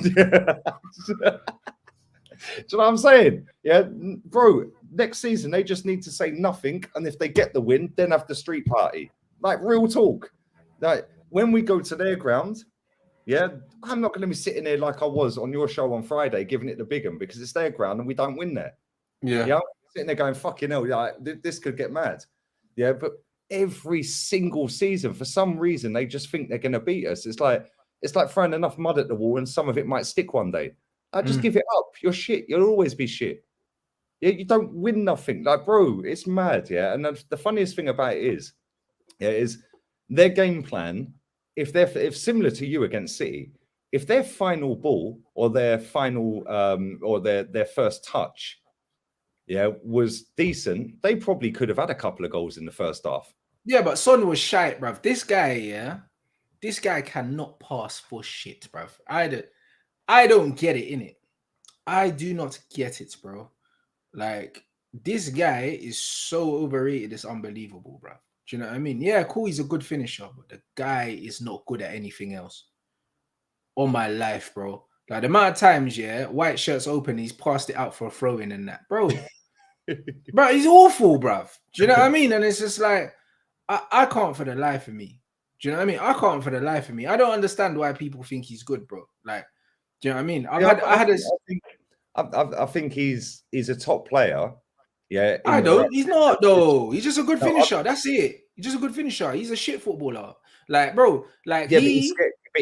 know what I'm saying? Yeah, bro, next season, they just need to say nothing. And if they get the win, then have the street party. Like, real talk. Like, when we go to their ground, yeah, I'm not going to be sitting there like I was on your show on Friday, giving it the big one, because it's their ground and we don't win there. Yeah. Yeah, sitting there going, fucking hell, like, this could get mad. Yeah, but every single season, for some reason, they just think they're going to beat us. It's like throwing enough mud at the wall and some of it might stick one day. Just give it up. You're shit. You'll always be shit. Yeah, you don't win nothing. Like, bro, it's mad. Yeah, and the funniest thing about it is their game plan. If similar to you against City, if their final ball or their final or their first touch, was decent, they probably could have had a couple of goals in the first half. Yeah, but Son was shite, bruv. This guy cannot pass for shit, bruv. I don't get it, innit? I do not get it, bro. Like, this guy is so overrated, it's unbelievable, bruv. Do you know what I mean? Yeah, cool, he's a good finisher, but the guy is not good at anything else. All my life, bro. Like, the amount of times, white shirts open, he's passed it out for a throw-in and that. Bro, bro, he's awful, bruv. Do you know what I mean? And it's just like, I can't for the life of me. Do you know what I mean? I can't for the life of me. I don't understand why people think he's good, bro. Like, do you know what I mean? I think he's a top player. Yeah, I don't. He's not though. He's just a good finisher. That's it. He's just a good finisher. He's a shit footballer. Like, bro. Like, but he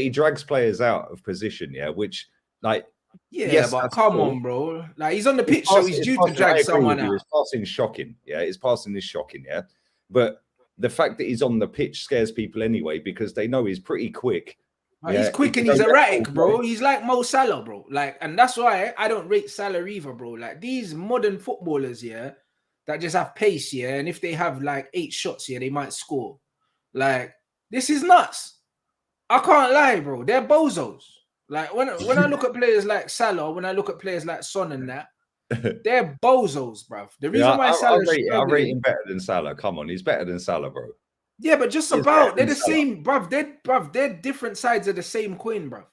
drags players out of position. Yeah, which like. Yeah, yes, but come on, bro. Like, he's on the pitch, so he's due to drag someone out. His passing is shocking. Yeah, his passing is shocking. Yeah, but the fact that he's on the pitch scares people anyway because they know he's pretty quick. He's quick and he's erratic, bro. He's like Mo Salah, bro. Like, and that's why I don't rate Salah either, bro. Like, these modern footballers, that just have pace, and if they have like 8 shots, they might score. Like, this is nuts. I can't lie, bro. They're bozos. Like, when I look at players like Salah, when I look at players like Son and that, they're bozos, bruv. The reason why Salah's I rate him better than Salah. Come on, he's better than Salah, bro. Yeah, but just about they're the same, bruv. They're different sides of the same coin, bruv.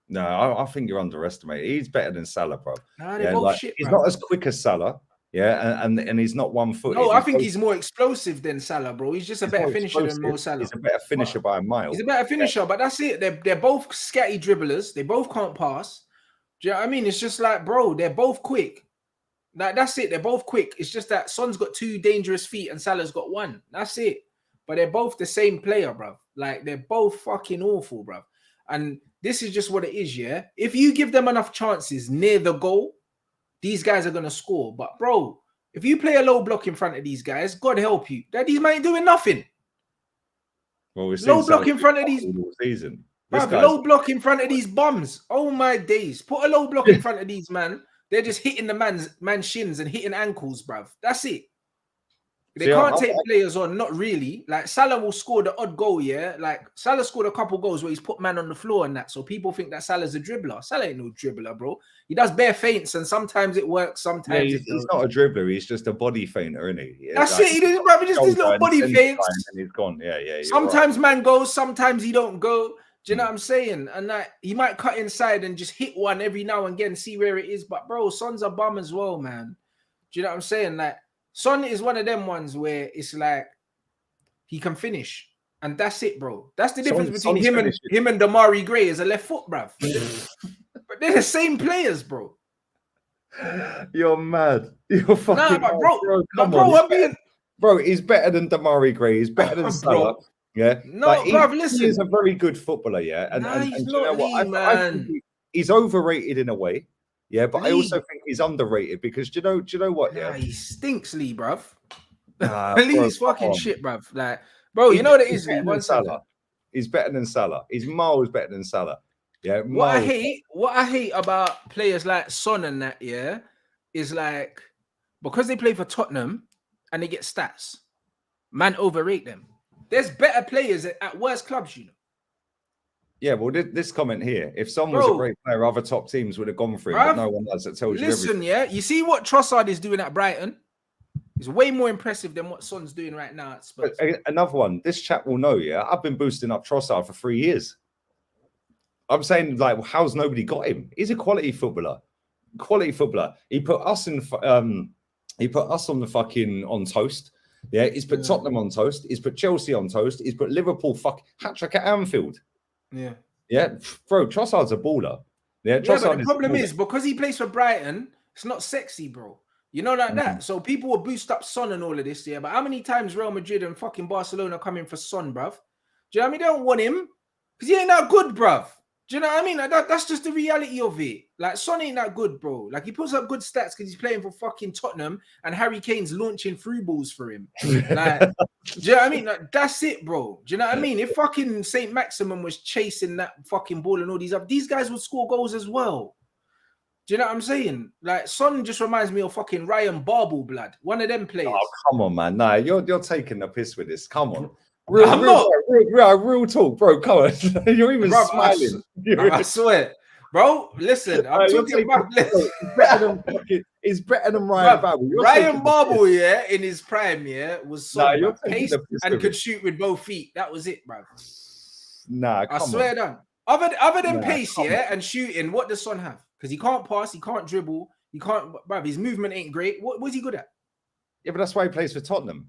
No, I think you're underestimating. He's better than Salah, bro. Nah, they're both shit, he's not as quick as Salah, and he's not 1 foot. No, I think he's more explosive than Salah, bro. He's just a better finisher than Mo Salah. He's a better finisher by a mile. He's a better finisher, but that's it. They're both scatty dribblers. They both can't pass. Do you know what I mean? It's just like, bro, they're both quick. Like, that's it. They're both quick. It's just that Son's got 2 dangerous feet and Salah's got 1. That's it. But they're both the same player, bro. Like, they're both fucking awful, bro. And this is just what it is, yeah? If you give them enough chances near the goal, these guys are going to score. But, bro, if you play a low block in front of these guys, God help you. These men ain't doing nothing. Well, we're low block in front of these... season. Low block in front of these bums. Oh, my days. Put a low block in front of these, man. They're just hitting the man's shins and hitting ankles, bruv. That's it. They can't take players on, not really. Like, Salah will score the odd goal, yeah? Like, Salah scored a couple goals where he's put man on the floor and that, so people think that Salah's a dribbler. Salah ain't no dribbler, bro. He does bare feints, and sometimes it works, sometimes he's not a dribbler. He's just a body feigner, isn't he? That's it. He does, bro. Just these little body feints. And he's gone. Yeah. Sometimes man goes, sometimes he don't go. Do you know what I'm saying? And like, he might cut inside and just hit one every now and again, see where it is. But bro, Son's a bum as well, man. Do you know what I'm saying? Like, Son is one of them ones where it's like he can finish, and that's it, bro. That's the difference between him and Damari Gray as a left foot, bruv. But they're the same players, bro. You're mad. You're fucking mad. Bro, he's better than Damari Gray. He's better than Salah. Yeah. No, like, bruv, listen. He's a very good footballer, yeah. And he's not, you know what? I think he's overrated in a way. Yeah, but I also think he's underrated because do you know what? Yeah, he stinks, Lee, bruv. Lee's fucking shit, bruv. Like, bro, you know what it is. He's better than Salah. He's miles better than Salah. Yeah. What I hate about players like Son and that, yeah, is like because they play for Tottenham and they get stats, man overrate them. There's better players at worse clubs, you know. Yeah, well, this comment here, if Son was a great player, other top teams would have gone for him, but no one does. That tells you everything. Listen, yeah, you see what Trossard is doing at Brighton? It's way more impressive than what Son's doing right now at Spurs. Another one, this chap will know, yeah, I've been boosting up Trossard for 3 years. I'm saying, like, well, how's nobody got him? He's a quality footballer. Quality footballer. He put us on the fucking on toast. Yeah, he's put Tottenham on toast. He's put Chelsea on toast. He's put Liverpool hat-trick at Anfield. Yeah, bro, Trossard's a baller. Yeah, but the problem is because he plays for Brighton, it's not sexy, bro. You know, like that. So people will boost up Son and all of this, yeah. But how many times Real Madrid and fucking Barcelona coming for Son, bruv? Do you know what I mean? They don't want him because he ain't that good, bruv. Do you know what I mean? Like that's just the reality of it. Like Son ain't that good, bro. Like he puts up good stats because he's playing for fucking Tottenham and Harry Kane's launching through balls for him. Like, do you know what I mean? Like, that's it, bro. Do you know what I mean? If fucking Saint Maximin was chasing that fucking ball and all these guys would score goals as well. Do you know what I'm saying? Like Son just reminds me of fucking Ryan Barble, blood. One of them players. Oh, come on, man. No, you're taking the piss with this. Come on. Real talk, bro. Come on. You're even smiling. I swear. Bro, listen, I'm talking about He's better than Ryan Barble. Ryan Barble, yeah, in his prime, yeah, was so pace and could shoot with both feet. That was it, bro. Nah, I swear down. Other than pace, yeah, and shooting, what does Son have? Because he can't pass, he can't dribble, he can't, bruv, his movement ain't great. What's he good at? Yeah, but that's why he plays for Tottenham.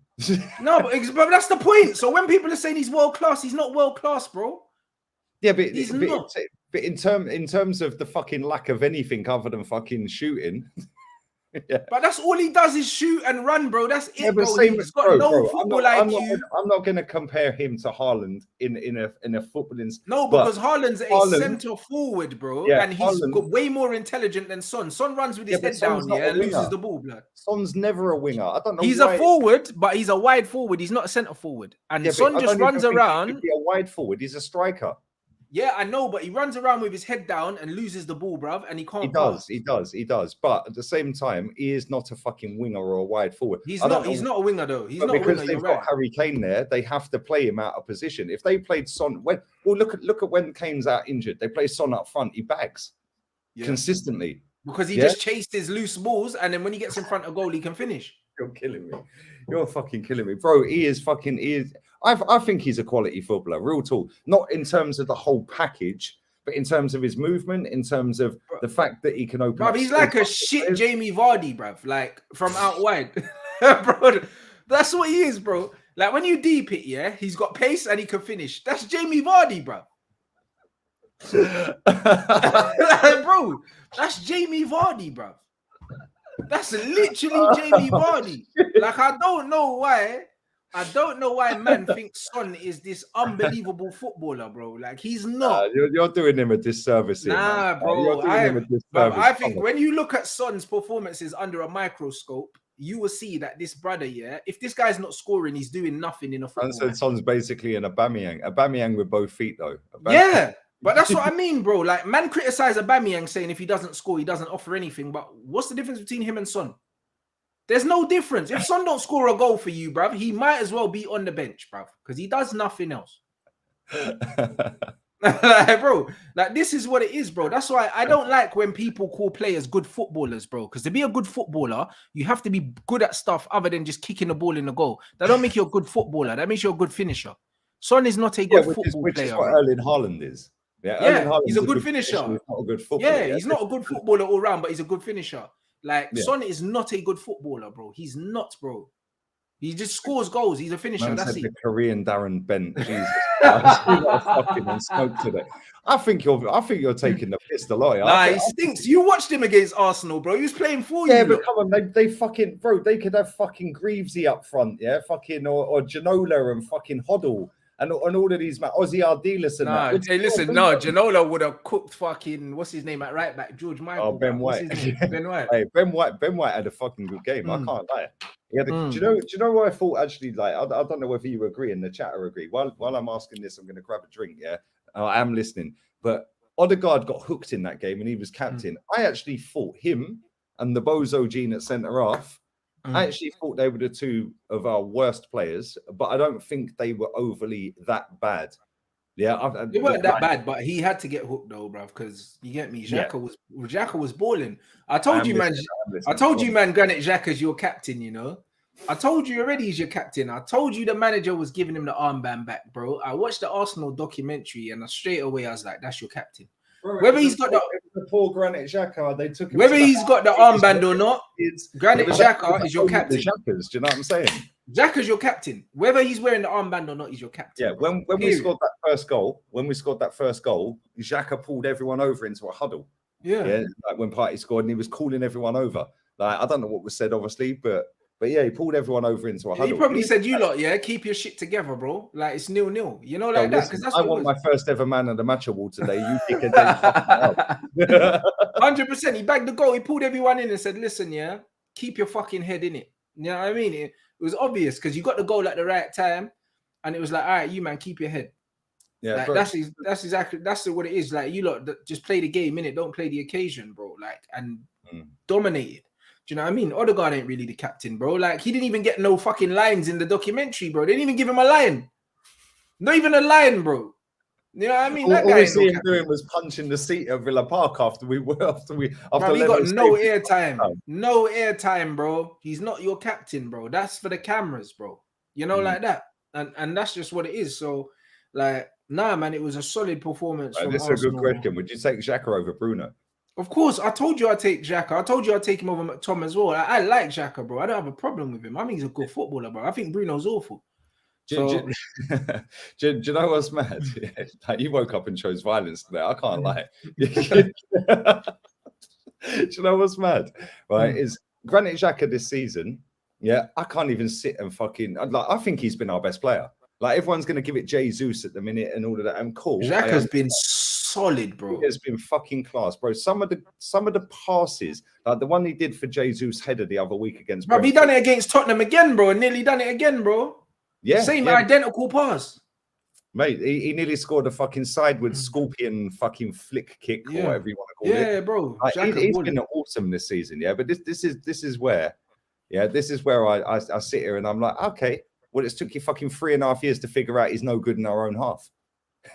No, but that's the point. So when people are saying he's world class, he's not world class, bro. Yeah, but he's not. But in terms of the fucking lack of anything other than fucking shooting. Yeah. But that's all he does is shoot and run, bro. That's it, yeah, bro. He's got no football IQ. I'm not going to compare him to Haaland in a footballing. No, because Haaland's a centre forward, bro, yeah, and he's way more intelligent than Son. Son runs with his head down, and loses the ball, blood. Son's never a winger. I don't know. He's a forward, but he's a wide forward. He's not a centre forward, and Son just runs around. He could be a wide forward. He's a striker. Yeah, I know, but he runs around with his head down and loses the ball, bruv, and he can't. He does. But at the same time, he is not a fucking winger or a wide forward. He's not a winger though. He's not a winger. Because they've got Harry Kane there, they have to play him out of position. If they played Son, look at when Kane's out injured, they play Son up front. He bags consistently because he just chases loose balls, and then when he gets in front of goal, he can finish. You're killing me. You're fucking killing me, bro. He is. I think he's a quality footballer, real talk. Not in terms of the whole package, but in terms of his movement, in terms of the fact that he can open. Bruv, he's like a shit Jamie Vardy, bruv. Like from out wide, bro. That's what he is, bro. Like when you deep it, yeah, he's got pace and he can finish. That's Jamie Vardy, bruv. Like, bro, that's Jamie Vardy, bruv. That's literally Jamie Vardy. Like I don't know why man thinks Son is this unbelievable footballer, bro. Like he's not. You're doing him a disservice here, nah, bro. I think when you look at Son's performances under a microscope, you will see that this brother, if this guy's not scoring, he's doing nothing in a football. And so Son's basically an Aubameyang with both feet, though. Yeah. But that's what I mean, bro. Like, man criticize Aubameyang saying if he doesn't score, he doesn't offer anything. But what's the difference between him and Son? There's no difference. If Son don't score a goal for you, bruv, he might as well be on the bench, bruv, because he does nothing else. Like, bro, like this is what it is, bro. That's why I don't like when people call players good footballers, bro. Because to be a good footballer, you have to be good at stuff other than just kicking the ball in the goal. That don't make you a good footballer. That makes you a good finisher. Son is not a good football player. Which is what Erling Haaland is. Yeah, he's a good finisher. He's not a good footballer. Yeah, he's not a good footballer all round, but he's a good finisher. Like Son is not a good footballer, bro. He's not, bro. He just scores goals. He's a finisher. Man that's said it. The Korean Darren Bent. Jesus, fucking smoke today. I think you're taking the piss a lot. Nah, he stinks. You watched him against Arsenal, bro. He was playing for you. Yeah, but come on, they fucking, bro. They could have fucking Greavesy up front, fucking or Ginola and fucking Hoddle. And all of these, man, Ozzy Ardiles and that. Hey, listen, Ginola would have cooked fucking, what's his name at right back? George Michael. Oh, Ben White. Ben White. Hey, Ben White had a fucking good game. I can't lie. Do you know what I thought actually? Like, I don't know whether you agree and the chatter agree. While I'm asking this, I'm going to grab a drink. Yeah, I am listening. But Odegaard got hooked in that game and he was captain. I actually thought him and the Bozo Gene at centre half. I actually thought they were the two of our worst players, but I don't think they were overly that bad. Yeah, they weren't that bad, but he had to get hooked though, bruv. Because you get me, Xhaka was balling. I told you, man. Granit Xhaka is your captain. You know, I told you already he's your captain. I told you the manager was giving him the armband back, bro. I watched the Arsenal documentary, and straight away I was like, "That's your captain." Bro, whether he's got the poor Granit Xhaka, they took him. Whether he's got the armband or not, Granit Xhaka is your captain. Do you know what I'm saying? Xhaka's your captain. Whether he's wearing the armband or not, he's your captain. Yeah, when we scored that first goal, Xhaka pulled everyone over into a huddle. Yeah, like when Partey scored and he was calling everyone over. Like, I don't know what was said, obviously, but yeah, he pulled everyone over into a huddle. He probably said, "You lot, yeah, keep your shit together, bro. Like it's 0-0. You know, like that. Because that's I what want my first ever man of the match award today. You dickheads ain't fucking up. 100%. He bagged the goal. He pulled everyone in and said, "Listen, yeah, keep your fucking head in it." You know what I mean? It was obvious because you got the goal at the right time, and it was like, "All right, you man, keep your head." Yeah, like, that's exactly what it is. Like, you lot just play the game, innit? Don't play the occasion, bro. Like, and dominate it. Do you know what I mean? Odegaard ain't really the captain, bro. Like, he didn't even get no fucking lines in the documentary, bro. They didn't even give him a line. Not even a line, bro. You know what I mean? That all guy we see him doing was punching the seat at Villa Park after we he got no airtime. No airtime, bro. He's not your captain, bro. That's for the cameras, bro. You know, like that. And that's just what it is. So, like, nah, man, it was a solid performance from This is Arsenal. a good question. Would you take Xhaka over Bruno? Of course, I told you I'd take Xhaka. I told you I'd take him over McTom as well. I like Xhaka, bro. I don't have a problem with him. I think he's a good footballer, bro. I think Bruno's awful. Do you know what's mad? Yeah, like, you woke up and chose violence today. I can't lie. Do you know what's mad? Right, is Granit Xhaka this season? Yeah, I can't even sit and fucking. I think he's been our best player. Like, everyone's going to give it Jesus at the minute and all of that. And cool. Xhaka's been solid, bro. He has been fucking class, bro. Some of the passes, like the one he did for Jesus header the other week against. Bro, he done it against Tottenham again, bro. Nearly done it again, bro. Yeah, same identical pass, mate. He nearly scored a fucking sideways scorpion fucking flick kick or whatever you want to call it. Yeah, bro. Like, he's been awesome this season. Yeah, but this is where, I sit here and I'm like, okay. Well, it's took you fucking 3.5 years to figure out he's no good in our own half.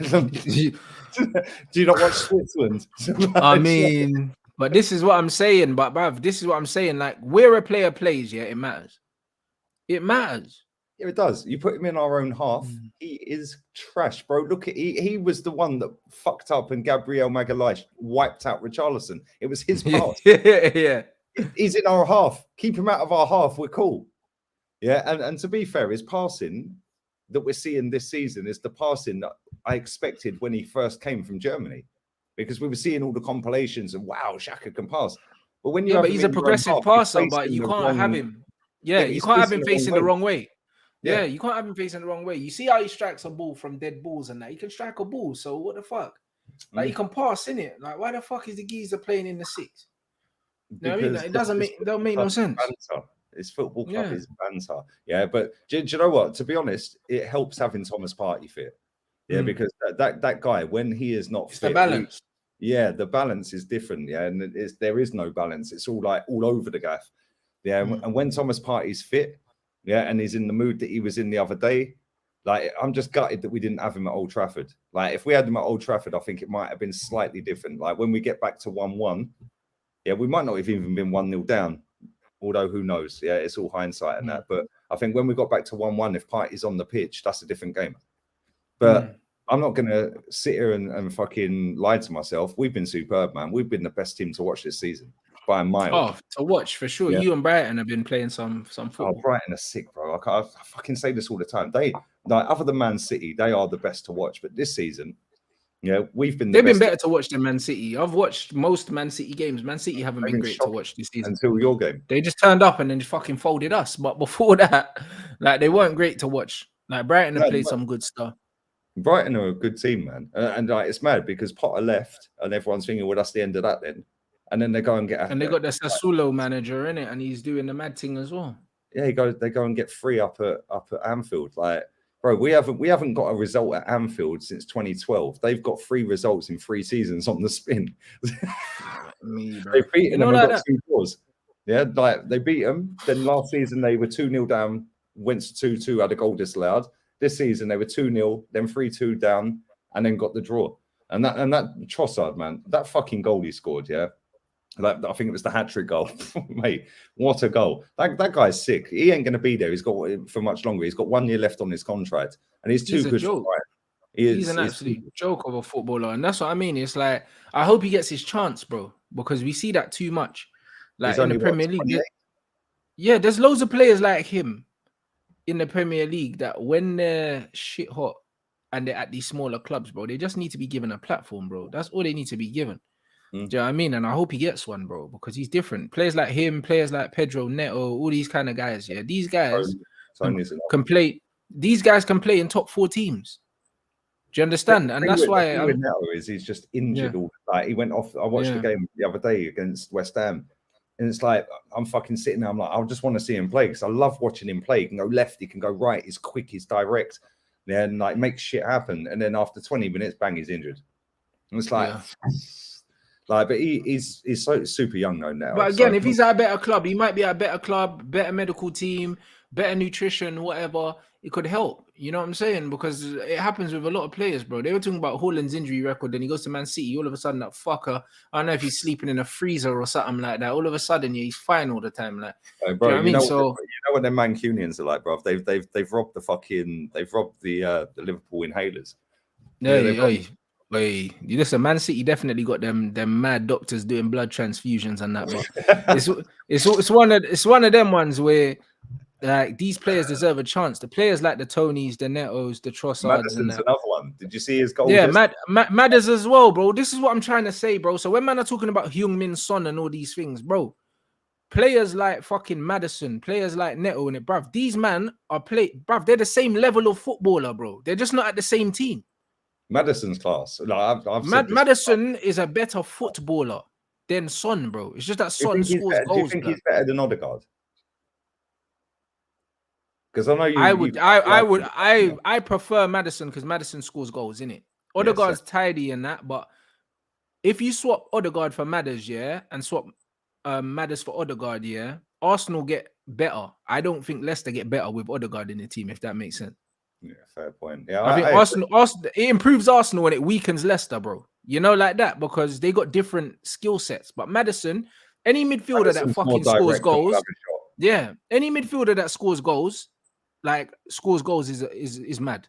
Do you not watch Switzerland? I mean, but this is what I'm saying. But bruv, this is what I'm saying. Like, where a player plays, yeah, it matters. It matters. Yeah, it does. You put him in our own half, he is trash, bro. Look at he was the one that fucked up and Gabriel Magalhaes wiped out Richarlison. It was his pass. Yeah. He's in our half. Keep him out of our half. We're cool. Yeah, and to be fair, his passing that we're seeing this season is the passing that I expected when he first came from Germany, because we were seeing all the compilations and wow, Xhaka can pass. But when but he's a progressive passer, but you can't have him. Yeah, you can't have him facing the wrong way. Yeah, you can't have him facing the wrong way. You see how he strikes a ball from dead balls and that. He can strike a ball. So what the fuck? Like, he can pass, innit? Like, why the fuck is the geezer playing in the six? You know what I mean? Like, it don't make no sense. It's football club is banter. Yeah, but do you know what? To be honest, it helps having Thomas Partey fit. Yeah, because that guy, when he is not fit, the balance. The balance is different. Yeah, and there is no balance. It's all like all over the gaff. Yeah, and when Thomas Partey's fit, and he's in the mood that he was in the other day, like, I'm just gutted that we didn't have him at Old Trafford. Like, if we had him at Old Trafford, I think it might have been slightly different. Like, when we get back to 1-1, we might not have even been 1-0 down. Although, who knows? Yeah, it's all hindsight and that. But I think when we got back to 1-1, if Partey's on the pitch, that's a different game. But I'm not going to sit here and fucking lie to myself. We've been superb, man. We've been the best team to watch this season by a mile. Oh, to watch for sure. Yeah. You and Brighton have been playing some football. Oh, Brighton are sick, bro. I fucking say this all the time. They, like, other than Man City, they are the best to watch. But this season, we've been. They've been better to watch than Man City. I've watched most Man City games. Man City haven't been great to watch this season until your game. They just turned up and then fucking folded us. But before that, like, they weren't great to watch. Like, Brighton have played some good stuff. Brighton are a good team, man. And like, it's mad because Potter left, and everyone's thinking, well, that's the end of that then. And then they go and get. And they got the Sassuolo manager in it, and he's doing the mad thing as well. Yeah, they go and get 3 up at Anfield. Like, bro, we haven't got a result at Anfield since 2012. They've got 3 results in 3 seasons on the spin. They've beaten them and got 2 draws. Yeah, like, they beat them. Then last season they were 2-0 down, went to 2-2, had a goal disallowed. This season they were 2-0, then 3-2 down, and then got the draw. And that Trossard, man, that fucking goal he scored, Like, I think it was the hat-trick goal. Mate, what a goal. That guy's sick. He ain't going to be there. He's got for much longer. He's got 1 year left on his contract. And he's too good for Brighton. He's an absolute joke of a footballer. And that's what I mean. It's like, I hope he gets his chance, bro. Because we see that too much. Like, in the Premier League. Yeah, there's loads of players like him in the Premier League that when they're shit hot and they're at these smaller clubs, bro, they just need to be given a platform, bro. That's all they need to be given. Do you know what I mean? And I hope he gets one, bro, because he's different. Players like him, players like Pedro, Neto, all these kind of guys. Yeah, these guys can play. These guys can play in top 4 teams. Do you understand? And that's why Neto is he's just injured all the time. He went off. I watched the game the other day against West Ham, and it's like I'm fucking sitting there. I'm like, I just want to see him play because I love watching him play. He can go left, he can go right. He's quick, he's direct. Yeah, and like makes shit happen. And then after 20 minutes, bang, he's injured. And it's like, but he's so super young though now. But again, if he's at a better club, he might be at a better club, better medical team, better nutrition, whatever. It could help. You know what I'm saying? Because it happens with a lot of players, bro. They were talking about Haaland's injury record, then he goes to Man City. All of a sudden, that fucker, I don't know if he's sleeping in a freezer or something like that. All of a sudden, he's fine all the time. Like, bro, you know what them Mancunians are like, bro. They've robbed the Liverpool inhalers. Listen, Man City definitely got them mad doctors doing blood transfusions and that. But it's one of them ones where like these players deserve a chance. The players like the Tonys, the Netos, the Trossards. Maddison's another one. Did you see his goal? Yeah, Madders as well, bro. This is what I'm trying to say, bro. So when man are talking about Heung-min, Son and all these things, bro, players like fucking Maddison, players like Neto and it, bruv, these man are they're the same level of footballer, bro. They're just not at the same team. Maddison's class. Like, Maddison is a better footballer than Son, bro. It's just that Son scores goals. Do you think he's better than Odegaard? Because I know I prefer Maddison because Maddison scores goals, innit? Odegaard's tidy and that, but if you swap Odegaard for Madders, and swap Madders for Odegaard, Arsenal get better. I don't think Leicester get better with Odegaard in the team, if that makes sense. Yeah, fair point. Yeah, I think Arsenal, it improves Arsenal and it weakens Leicester, bro. You know, like that, because they got different skill sets. But Maddison, any midfielder that fucking scores goals, any midfielder that scores goals is mad.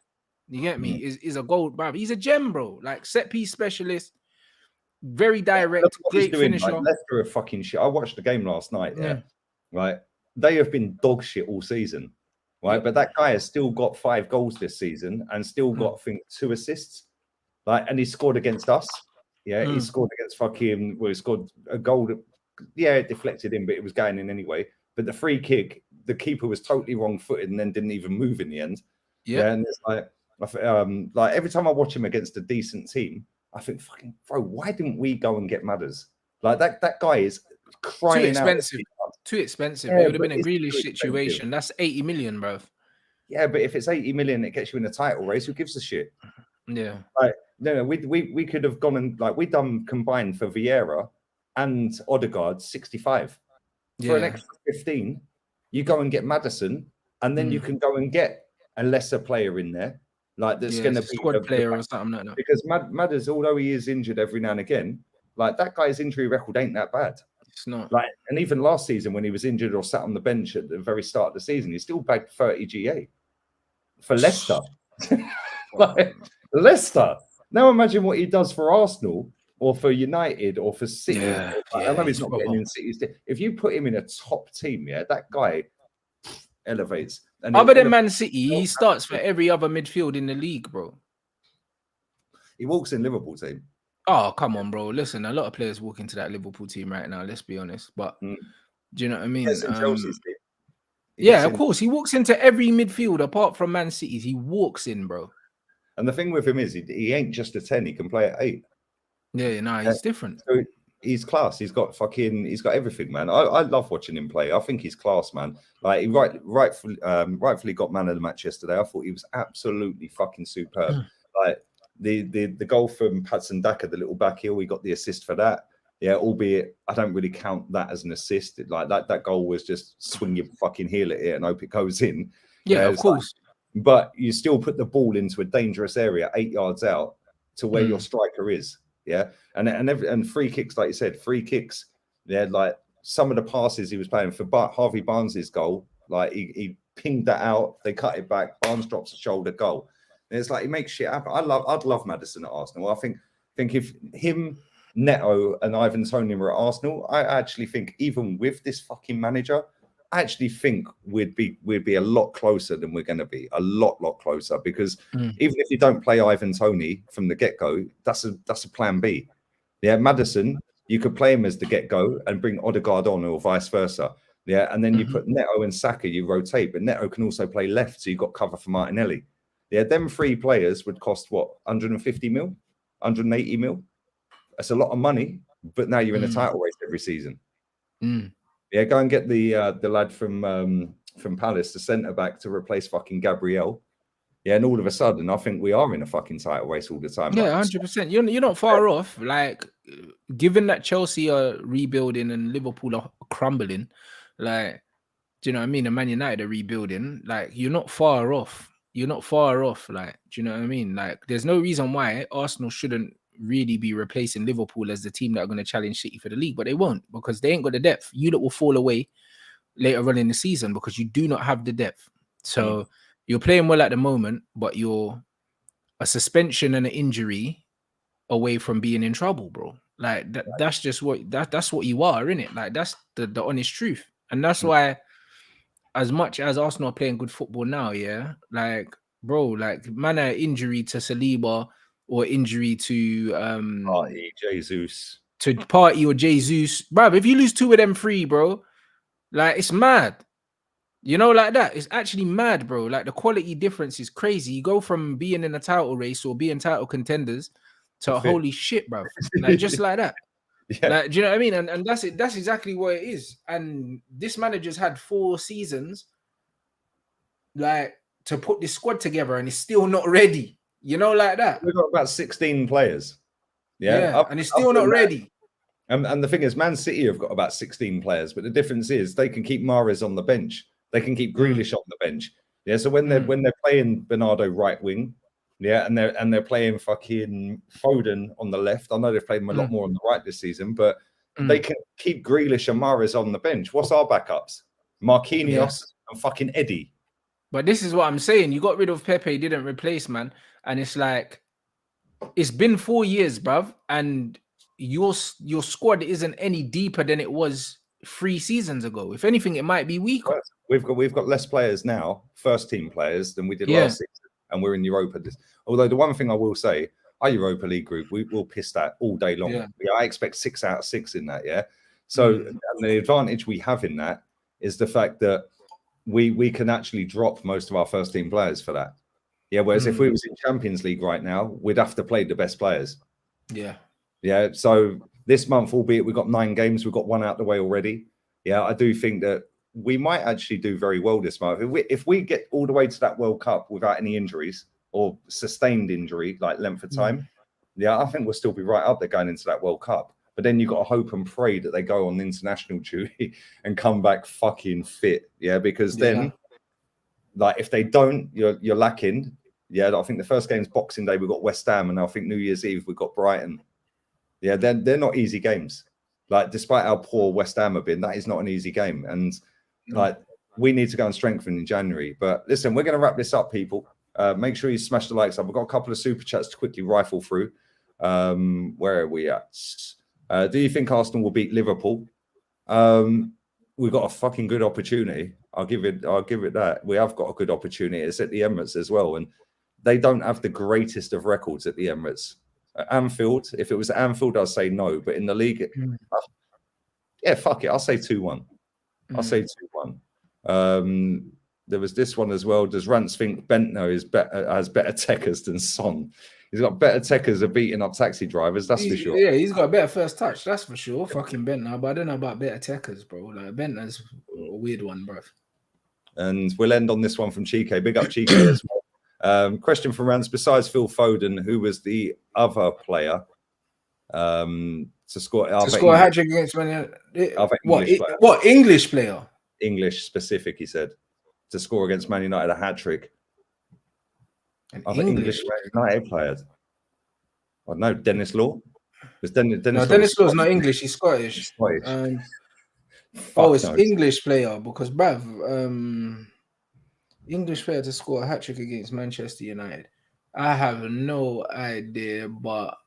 You get me? Is a goal, bro. He's a gem, bro. Like set piece specialist, very direct, great finisher. Like, Leicester are fucking shit. I watched the game last night. Right. They have been dog shit all season. Right, but that guy has still got 5 goals this season and still got, I think, 2 assists. Like, and he scored against us. Yeah, he scored against fucking. Well, he scored a goal. It deflected in, but it was going in anyway. But the free kick, the keeper was totally wrong-footed and then didn't even move in the end. Yeah, and it's like every time I watch him against a decent team, I think, fucking bro, why didn't we go and get Madders? Like that guy is crying out. Too expensive. It would have been a Grealish situation. That's 80 million, bro. Yeah, but if it's 80 million, it gets you in a title race. Who gives a shit? Yeah. Like, no, we could have gone and we done combined for Vieira and Odegaard 65 for an extra 15. You go and get Maddison, and then you can go and get a lesser player in there, like that's going to be squad player or something like that. Because Madders, although he is injured every now and again, like that guy's injury record ain't that bad. It's not. Like, and even last season when he was injured or sat on the bench at the very start of the season, he still bagged 30 GA for Leicester. Like, Leicester. Now imagine what he does for Arsenal or for United or for City. I know he's not getting in City's. If you put him in a top team, that guy elevates. And other than Man City, he starts for every other midfield in the league, bro. He walks in Liverpool team. Oh, come on, bro. Listen, a lot of players walk into that Liverpool team right now, let's be honest. But do you know what I mean? Of course. He walks into every midfield apart from Man City's. He walks in, bro. And the thing with him is he ain't just a 10. He can play at 8. Yeah, he's different. So he's class. He's got everything, man. I love watching him play. I think he's class, man. Like he rightfully got man of the match yesterday. I thought he was absolutely fucking superb. Like the goal from Patson Daka, the little back heel, we got the assist for that. Yeah, albeit I don't really count that as an assist. Like that goal was just swing your fucking heel at it and hope it goes in. Yeah, of course. But you still put the ball into a dangerous area 8 yards out to where your striker is. Yeah, and free kicks, like you said, like some of the passes he was playing for Harvey Barnes's goal, like he pinged that out, they cut it back, Barnes drops a shoulder goal. And it's like he makes shit happen. I'd love Maddison at Arsenal. I think if him, Neto, and Ivan Toney were at Arsenal, I actually think even with this fucking manager, I actually think we'd be a lot closer than we're going to be. A lot closer, because even if you don't play Ivan Toney from the get-go, that's a plan B. Yeah, Maddison, You could play him as the get-go and bring Odegaard on, or vice versa. Yeah, and then you put Neto and Saka, you rotate, but Neto can also play left, so you've got cover for Martinelli. Yeah, them 3 players would cost what, 150 mil, 180 mil. That's a lot of money, but now you're in a title race every season. Yeah, go and get the lad from Palace, the centre back, to replace fucking Gabriel. Yeah, and all of a sudden, I think we are in a fucking title race all the time. Yeah, 100%. You're not far off. Like, given that Chelsea are rebuilding and Liverpool are crumbling, like, do you know what I mean? And Man United are rebuilding. Like, you're not far off. You're not far off. Like, do you know what I mean? Like, there's no reason why Arsenal shouldn't really be replacing Liverpool as the team that are going to challenge City for the league, but they won't, because they ain't got the depth. You lot will fall away later on in the season because you do not have the depth. So you're playing well at the moment, but you're a suspension and an injury away from being in trouble, bro. Like that's just what that's what you are, innit? Like that's the honest truth. And that's why, as much as Arsenal are playing good football now, yeah, like, bro, like, man, injury to Saliba or injury to Jesus, to Party or Jesus, bro. If you lose 2 of them 3, bro, like, it's mad. You know, like that. It's actually mad, bro. Like, the quality difference is crazy. You go from being in a title race or being title contenders to holy shit, bro. Like, just like that. Yeah. Like, do you know what I mean? And that's it. That's exactly what it is. And this manager's had 4 seasons, like, to put this squad together, and it's still not ready. You know, like that. We've got about 16 players. Yeah, and it's still not ready. And the thing is, Man City have got about 16 players, but the difference is they can keep Mahrez on the bench. They can keep Grealish on the bench. Yeah, so when they're playing Bernardo right wing, yeah, and they're playing fucking Foden on the left. I know they've played him a lot more on the right this season, but they can keep Grealish and Mahrez on the bench. What's our backups? Marquinhos and fucking Eddie. But this is what I'm saying. You got rid of Pepe, didn't replace, man. And it's like, it's been 4 years, bruv, and your squad isn't any deeper than it was 3 seasons ago. If anything, it might be weaker. We've got less players now, first team players, than we did last season, and we're in Europa. Although the one thing I will say, our Europa League group, we will piss that all day long. Yeah, I expect 6 out of 6 in that. Yeah. So and the advantage we have in that is the fact that we can actually drop most of our first team players for that. Yeah. Whereas if we was in Champions League right now, we'd have to play the best players. Yeah. Yeah. So this month, albeit we've got 9 games, we've got 1 out the way already. Yeah, I do think that we might actually do very well this month. If we get all the way to that World Cup without any injuries or sustained injury, like length of time, yeah, I think we'll still be right up there going into that World Cup. But then you've got to hope and pray that they go on international duty and come back fucking fit. Yeah, because then, like, if they don't, you're lacking. Yeah, I think the first game's Boxing Day, we've got West Ham, and I think New Year's Eve, we've got Brighton. Yeah, they're not easy games. Like, despite how poor West Ham have been, that is not an easy game. And like, we need to go and strengthen in January. But listen, we're going to wrap this up, people. Make sure you smash the likes up. We've got a couple of super chats to quickly rifle through. Where are we at? Do you think Arsenal will beat Liverpool? We've got a fucking good opportunity. I'll give it that. We have got a good opportunity. It's at the Emirates as well. And they don't have the greatest of records at the Emirates. Anfield, if it was Anfield, I'd say no. But in the league, yeah, fuck it. I'll say 2-1. I'll say 2-1. There was this one as well. Does Rance think Bentner has better techers than Son? He's got better techers of beating up taxi drivers, that's for sure. Yeah, he's got a better first touch, that's for sure. Fucking Bentner, but I don't know about better techers, bro. Like, Bentner's a weird one, bro. And we'll end on this one from Chike. Big up Chike as well. Question from Rance: besides Phil Foden, who was the other player to score a hat trick against Man United? What English player? English specific, he said, to score against Man United a hat trick. English United players. I don't know. Dennis Law. Dennis Law's not English. He's Scottish. He's Scottish. It's English player because, bruv, English player to score a hat-trick against Manchester United. I have no idea, but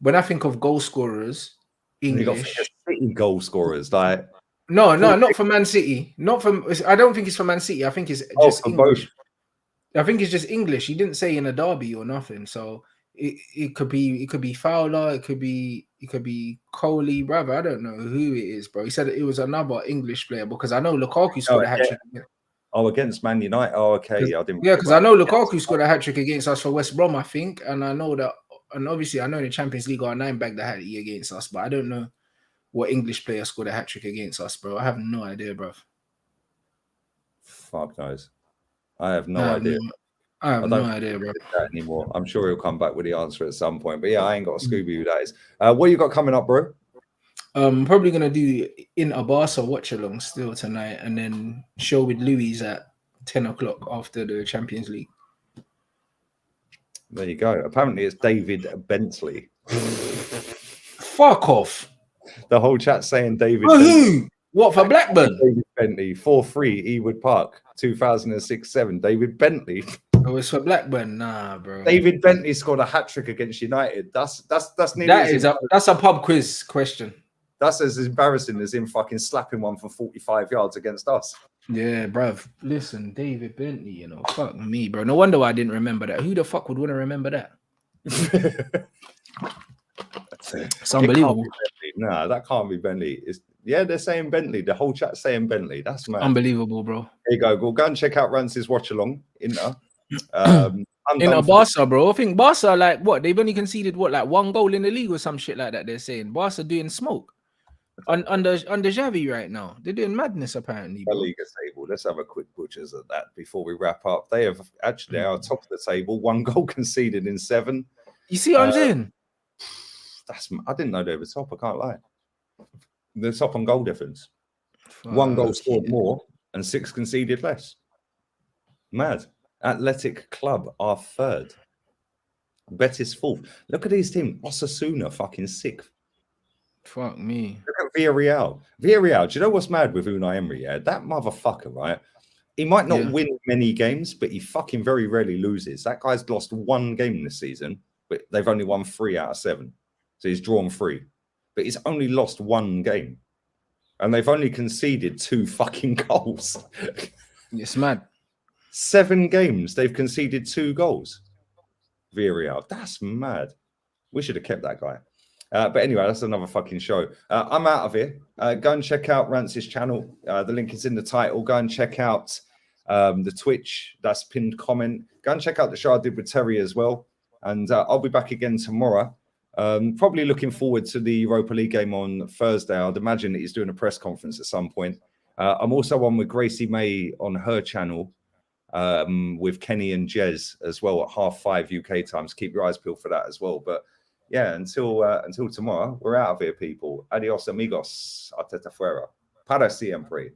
when I think of goal scorers, English City goal scorers, like no, not for Man City. Not from. I don't think it's for Man City. I think it's just English. Both. I think it's just English. He didn't say in a derby or nothing, so it could be Fowler, it could be It could be Coley, brother. I don't know who it is, bro. He said it was another English player because I know Lukaku scored a hat trick. Oh, against Man United. Oh, okay. I didn't. Yeah, because I know Lukaku scored a hat trick against us for West Brom, I think, and I know that. And obviously, I know in the Champions League, R9 bagged the hat against us, but I don't know what English player scored a hat trick against us, bro. I have no idea, bro. Fuck knows. I have no idea. I have no idea, bro. Anymore. I'm sure he'll come back with the answer at some point. But yeah, I ain't got a Scooby who that is. What you got coming up, bro? I'm probably gonna do Inter Barca watch along still tonight, and then show with Louis at 10 o'clock after the Champions League. There you go. Apparently, it's David Bentley. Fuck off. The whole chat saying David. Who? What for Blackburn? David Bentley, 4-3 Ewood Park, 2006-7. David Bentley. Oh, it's for Blackburn, nah, bro. David Bentley scored a hat trick against United. That's a pub quiz question. That's as embarrassing as him fucking slapping one from 45 yards against us. Yeah, bruv. Listen, David Bentley, you know, fuck me, bro. No wonder why I didn't remember that. Who the fuck would want to remember that? It's unbelievable. Nah, that can't be Bentley. Yeah, they're saying Bentley. The whole chat's saying Bentley. That's mad. Unbelievable, bro. There you go. Well, go and check out Rance's watch along. Inter. Inter Barca, bro. I think Barca, like, what? They've only conceded, what, like 1 goal in the league or some shit like that, they're saying. Barca doing smoke. Under Xavi right now. They're doing madness, apparently. The Liga table. Let's have a quick butchers at that before we wrap up. They have actually are top of the table. 1 goal conceded in 7. You see what I'm saying? I didn't know they were top. I can't lie. They're top on goal difference. 1 goal scored more and 6 conceded less. Mad. Athletic Club are 3rd. Betis 4th. Look at these teams. Osasuna fucking 6th. Fuck me. Look at Villarreal. Villarreal, do you know what's mad with Unai Emery? Yeah, that motherfucker, right? He might not win many games, but he fucking very rarely loses. That guy's lost 1 game this season, but they've only won 3 out of 7. So he's drawn 3. But he's only lost 1 game. And they've only conceded 2 fucking goals. It's mad. 7 games, they've conceded 2 goals. Villarreal. That's mad. We should have kept that guy. But anyway, that's another fucking show. I'm out of here. Go and check out Rance's channel. The link is in the title. Go and check out the Twitch. That's pinned comment. Go and check out the show I did with Terry as well. And I'll be back again tomorrow. Probably looking forward to the Europa League game on Thursday. I'd imagine that he's doing a press conference at some point. I'm also on with Gracie May on her channel with Kenny and Jez as well at 5:30 UK time. So keep your eyes peeled for that as well. But yeah, until tomorrow, we're out of here, people. Adios, amigos. Arteta fuera. Para siempre.